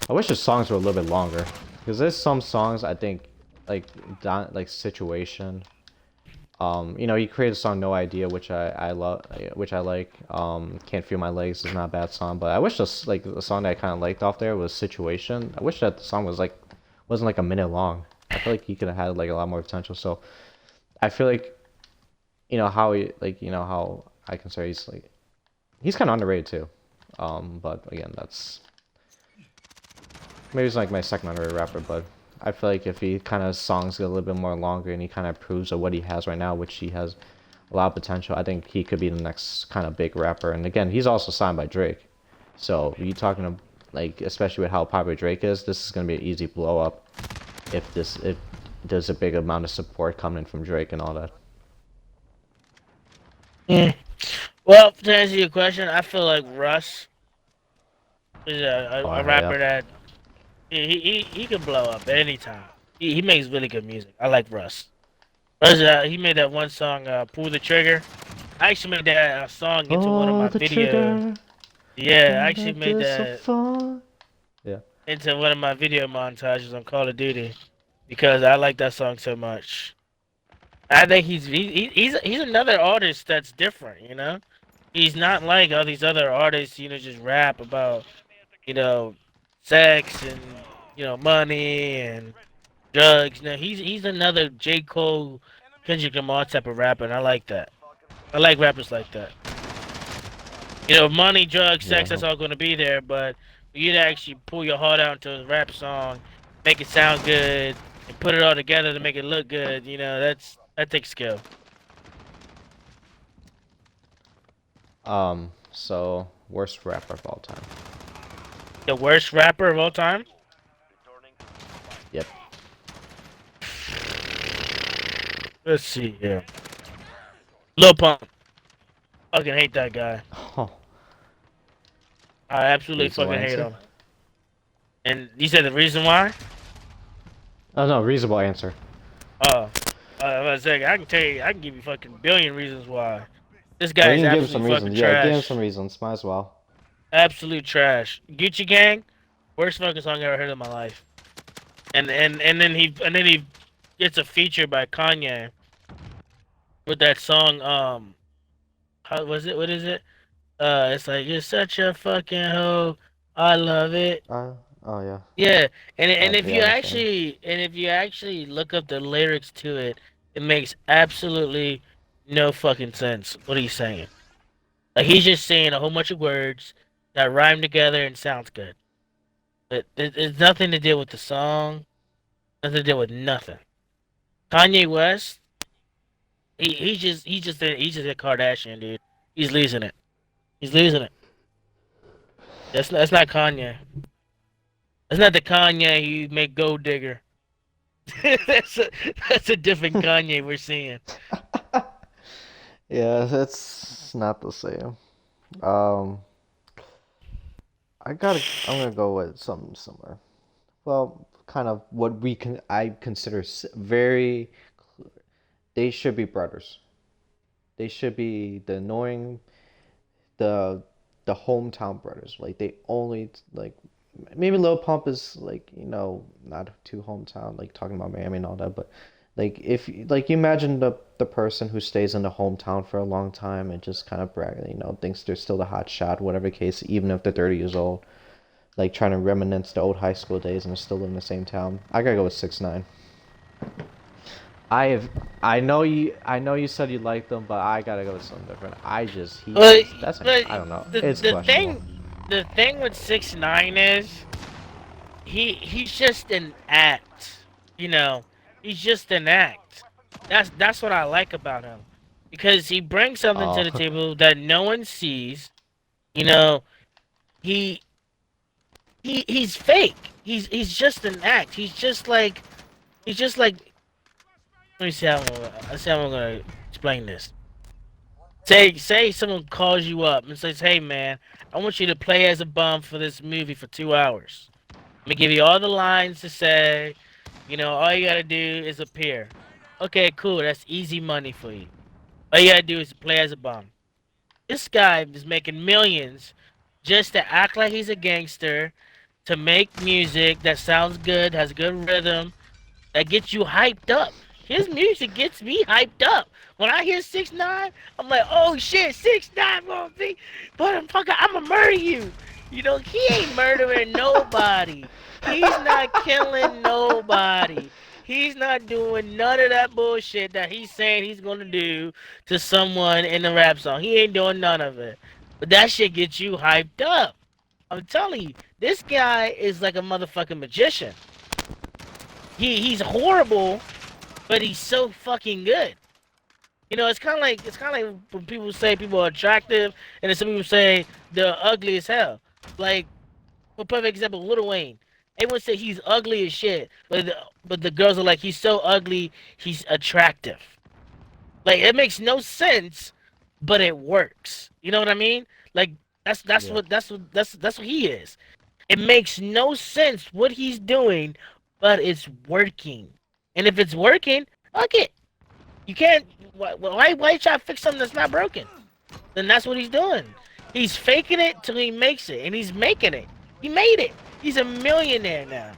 I wish the songs were a little bit longer because there's some songs I think like like Situation. You know, he created a song "No Idea," which I love, which I like. "Can't Feel My Legs" is not a bad song, but I wish this like the song that I kind of liked off there was "Situation." I wish that the song was like wasn't like a minute long. I feel like he could have had like a lot more potential. So I feel like you know how he like you know how I consider he's kind of underrated too. But again, that's maybe he's like my second underrated rapper, but I feel like if he kind of songs get a little bit more longer and he kind of proves of what he has right now, which he has a lot of potential, I think he could be the next kind of big rapper. And again, he's also signed by Drake, so you talking to like especially with how popular Drake is, this is gonna be an easy blow up if there's a big amount of support coming from Drake and all that. Mm. Well, to answer your question, I feel like Russ is a Oh yeah. rapper that he can blow up at any time. He makes really good music. I like Russ. Russ, he made that one song, "Pull the Trigger." I actually made that song into one of Oh, my the videos. trigger. Yeah, I And actually that made is so that fun. Yeah. into one of my video montages on Call of Duty because I like that song so much. I think he's another artist that's different. You know, he's not like all these other artists. You know, just rap about you know sex and money and drugs. No, he's another J. Cole, Kendrick Lamar type of rapper, and I like that. I like rappers like that. You know, money, drugs, sex, Yeah. that's all going to be there, but for you to actually pull your heart out into a rap song, make it sound good, and put it all together to make it look good, that takes skill. So worst rapper of all time. The worst rapper of all time? Yep. Let's see here. Lil Pump. Fucking hate that guy. Oh, I absolutely reasonable fucking hate answer. him. And you said the reason why? Oh no, reasonable answer. Oh, I was saying I can tell you, I can give you fucking billion reasons why. This Oh, guy you is can give him absolutely some fucking reasons. Yeah, give him some trash. reasons. Might as well. Absolute trash. Gucci Gang, worst fucking song I ever heard in my life. And then he gets a feature by Kanye with that song. How was it? What is it? It's like you're such a fucking hoe. I love it. Oh yeah. Yeah, and if Yeah, you I understand. actually look up the lyrics to it, it makes absolutely no fucking sense. What he's saying? Like he's just saying a whole bunch of words that rhyme together and sounds good. But it's nothing to do with the song. Nothing to do with nothing. Kanye West, he's just a Kardashian dude. He's losing it. He's losing it. That's not Kanye. That's not the Kanye you make gold digger. that's a that's a different Kanye we're seeing. Yeah, it's not the same. Um, I'm gonna go with something similar. Well, kind of what I consider very. They should be brothers. They should be the annoying, the the hometown brothers. Like they only like maybe Lil Pump is like not too hometown, like talking about Miami and all that, but like if like you imagine the person who stays in the hometown for a long time and just kind of thinks they're still the hot shot, whatever case, even if they're 30 years old, like trying to reminisce the old high school days and still live in the same town. I gotta go with 6ix9ine. I have I know you said you liked them, but I gotta go with something different. He But just that's but I don't know. the It's the questionable. thing the thing with 6ix9ine is he's just an act. You know, he's just an act. That's what I like about him because he brings something to Oh, the table that no one sees. You know, he he's fake. He's just an act. He's just like let me see how I'm gonna Explain this. Say someone calls you up and says, "Hey man, I want you to play as a bum for this movie for 2 hours. Let me give you all the lines to say. You know, all you gotta do is appear. Okay, cool. That's easy money for you. All you gotta do is play as a bum. This guy is making millions just to act like he's a gangster, to make music that sounds good, has good rhythm, that gets you hyped up. His music gets me hyped up. When I hear 6ix9ine, I'm like, oh shit, 6ix9ine gonna be, motherfucker, I'ma murder you. You know, he ain't murdering nobody. He's not killing nobody. He's not doing none of that bullshit that he's saying he's gonna do to someone in the rap song. He ain't doing none of it. But that shit gets you hyped up. I'm telling you, this guy is like a motherfucking magician. He's horrible, but he's so fucking good. You know, it's kind of like when people say people are attractive, and then some people say they're ugly as hell. Like, for perfect example, Lil Wayne. Everyone say he's ugly as shit, but the girls are like he's so ugly, he's attractive. Like it makes no sense, but it works. You know what I mean? Like Yeah. that's what he is. It makes no sense what he's doing, but it's working. And if it's working, fuck it. You can't. Why try to fix something that's not broken? Then that's what he's doing. He's faking it till he makes it, and he's making it. He made it. He's a millionaire now.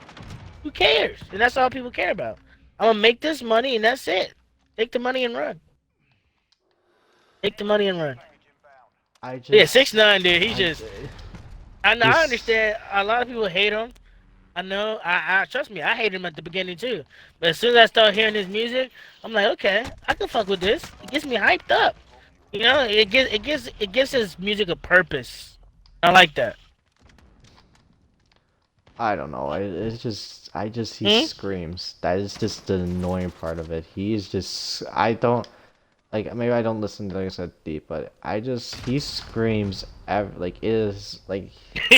Who cares? And that's all people care about. I'm gonna make this money, and that's it. Take the money and run. Take the money and run. I Yeah, just 6ix9ine, dude. He's I just. I know. I he's understand. A lot of people hate him. I know. I trust me. I hated him at the beginning too. But as soon as I start hearing his music, I'm like, okay, I can fuck with this. It gets me hyped up. You know, it gives his music a purpose. I like that. I don't know. It's just he Hmm? screams. That is just the annoying part of it. He's just I don't like maybe I don't listen to like I said deep, but I just he screams like it is like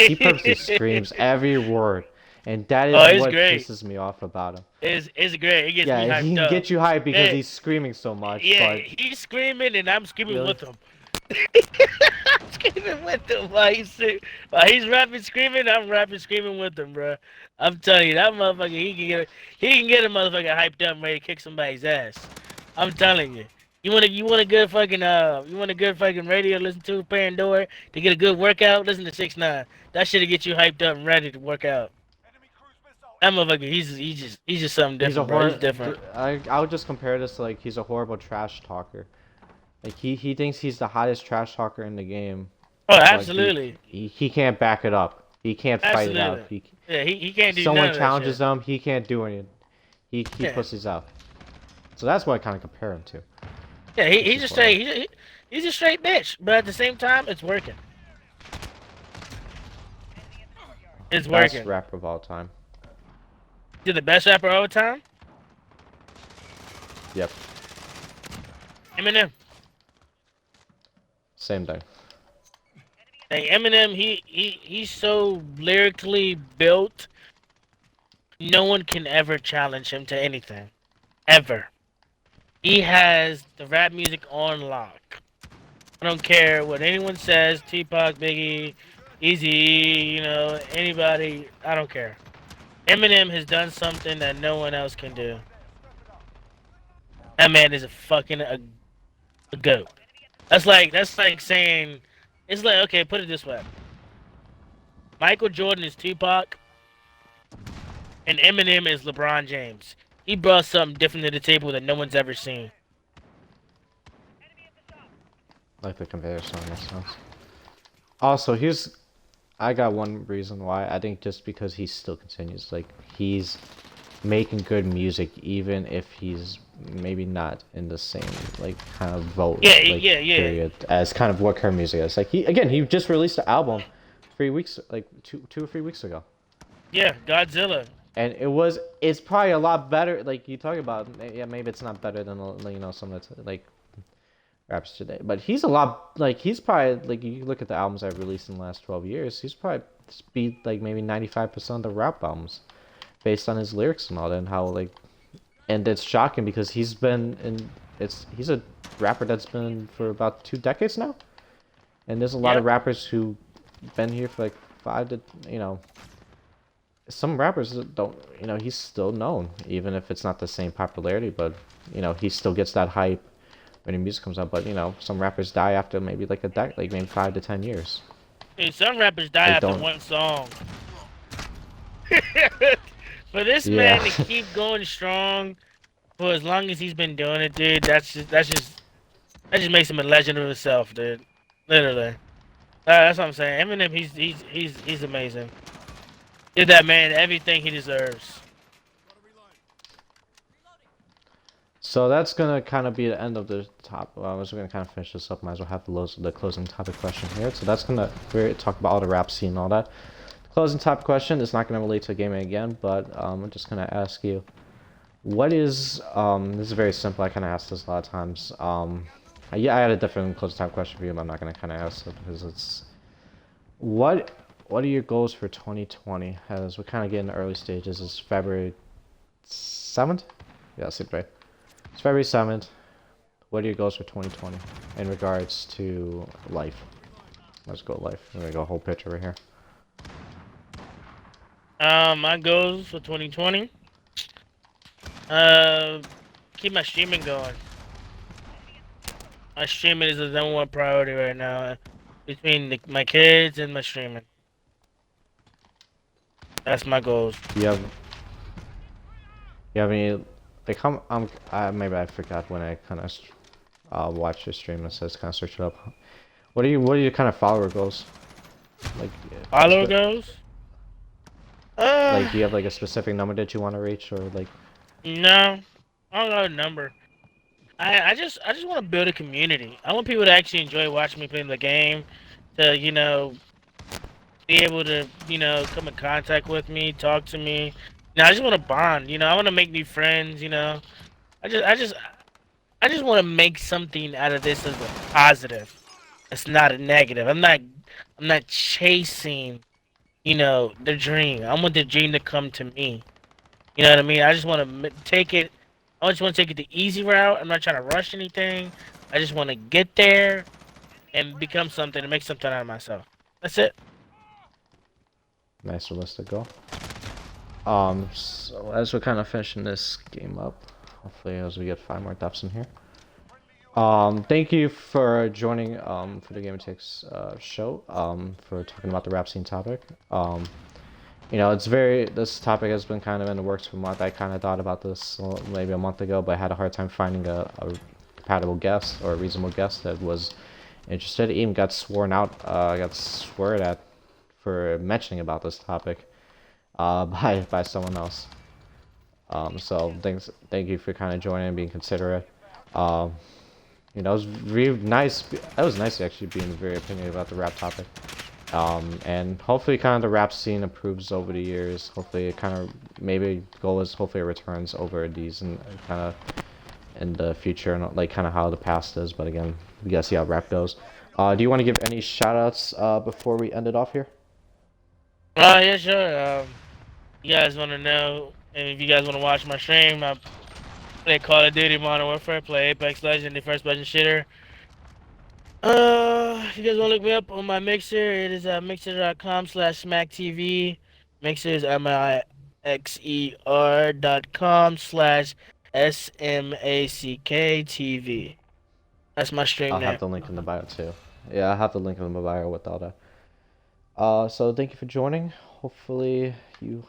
he purposely screams every word, and that Oh, is it's what great. pisses me off about him. It's great. It gets me Yeah, he hyped can up. get you hyped because Yeah, he's screaming so much, yeah. but He's screaming and I'm screaming really, with him. I'm screaming with him while he's rapping, screaming. I'm rapping, screaming with him, bro. I'm telling you, that motherfucker, he can get a motherfucker hyped up, and ready to kick somebody's ass. I'm telling you. You want a good fucking radio to listen to Pandora to get a good workout. Listen to 6ix9ine. That shit'll get you hyped up and ready to work out. That motherfucker, he's just something he's a different, bro. He's hor. different. I would just compare this to like he's a horrible trash talker. Like he thinks he's the hottest trash talker in the game, Oh, but absolutely, he can't back it up. He can't fight it out. absolutely. Yeah, he can't do Someone none of that challenges shit. him, he can't do anything. He Yeah, pussies out. So that's what I kind of compare him to, yeah. He, which he's is a funny. straight he's a straight bitch, but at the same time, it's working. It's Best working. rapper of all time. You're the best rapper of all time. Yep, Eminem. same thing. Like Eminem, he's so lyrically built. No one can ever challenge him to anything, ever. He has the rap music on lock. I don't care what anyone says. Tupac, Biggie, Easy, anybody. I don't care. Eminem has done something that no one else can do. That man is a goat. That's like saying, it's like, okay, put it this way. Michael Jordan is Tupac, and Eminem is LeBron James. He brought something different to the table that no one's ever seen. Like the comparison in a sense. Also, here's I got one reason why. I think just because he still continues. Like he's making good music even if he's maybe not in the same like kind of vote Yeah, like yeah, yeah, period as kind of what current music is. Like he just released an album 3 weeks like 2 or 3 weeks ago. yeah. Godzilla. And it's probably a lot better like you talk about yeah maybe it's not better than some of the like raps today. But he's a lot like he's probably like you look at the albums I've released in the last 12 years, he's probably beat like maybe 95% of the rap albums based on his lyrics and all that and how like and it's shocking because he's been in he's a rapper that's been for about 2 decades now, and there's a lot of Yep. rappers who been here for like 5 to. Some rappers that don't. He's still known, even if it's not the same popularity, but he still gets that hype when the music comes out. But some rappers die after maybe like like maybe 5 to 10 years. Dude, some rappers die Like after don't. one song. For this Yeah. man to keep going strong for as long as he's been doing it, dude, that just makes him a legend of himself, dude. Literally. That's what I'm saying. Eminem, he's amazing. Give that man everything he deserves. So that's gonna kind of be the end of the top. Well, we're gonna kind of finish this up. Might as well have the closing topic question here. So that's gonna we're talk about all the rap scene and all that. The closing topic question is not gonna relate to gaming again, but I'm just gonna ask you, what is this is very simple. I kind of ask this a lot of times. Yeah, I had a different closing topic question for you, but I'm not gonna kind of ask it because it's what what are your goals for 2020? As we're kind of getting in the early stages, it's February 7th. Yeah, that's it, right? It's February 7th. What are your goals for 2020 in regards to life? Let's go life. We're gonna go whole picture right here. My goals for 2020. Uh, keep my streaming going. My streaming is the #1 priority right now. Between my kids and my streaming. That's my goals. You have any like maybe I forgot when I kind of watched your stream and says kind of search it up. What are your kind of follower goals? Like Follower goals? do you have like a specific number that you want to reach or like? No. I don't got a number. I just want to build a community. I want people to actually enjoy watching me play the game, to be able to come in contact with me, talk to me. I just want to bond. I want to make new friends. I just I just I just want to make something out of this as a positive. It's not a negative. I'm not chasing the dream. I want the dream to come to me. You know what I mean? I just want to take it. I just want to take it the easy route. I'm not trying to rush anything. I just want to get there and become something and make something out of myself. That's it. Nice realistic goal. So as we're kind of finishing this game up, hopefully as we get 5 more deaths in here. Thank you for joining for the GamersTakes show for talking about the rap scene topic. This topic has been kind of in the works for a month. I kind of thought about this maybe a month ago, but I had a hard time finding a compatible guest or a reasonable guest that was interested. Even got sworn at for mentioning about this topic by someone else. So thank you for kind of joining and being considerate. It was really nice. That was nice actually being very opinionated about the rap topic. And hopefully kind of the rap scene improves over the years. Hopefully it kind of, maybe goal is hopefully it returns over these and kind of in the future and like kind of how the past is. But again, we gotta see how rap goes. Do you want to give any shout outs before we end it off here? Yeah, sure. You guys want to know, and if you guys want to watch my stream, I play Call of Duty Modern Warfare, play Apex Legends, the first person shooter. If you guys want to look me up on my Mixer, it is mixer.com/smacktv. Mixer is mixer.com/smacktv. That's my stream I'll name. have the link in the bio too. Yeah, I'll have the link in the bio with all that. So thank you for joining. Hopefully you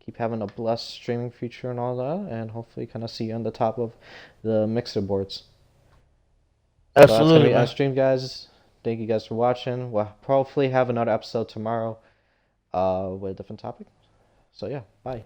keep having a blessed streaming future and all that, and hopefully kind of see you on the top of the Mixer boards. So that's gonna Absolutely, be our man. stream, guys. Thank you guys for watching. We'll probably have another episode tomorrow, with a different topic. So yeah, bye.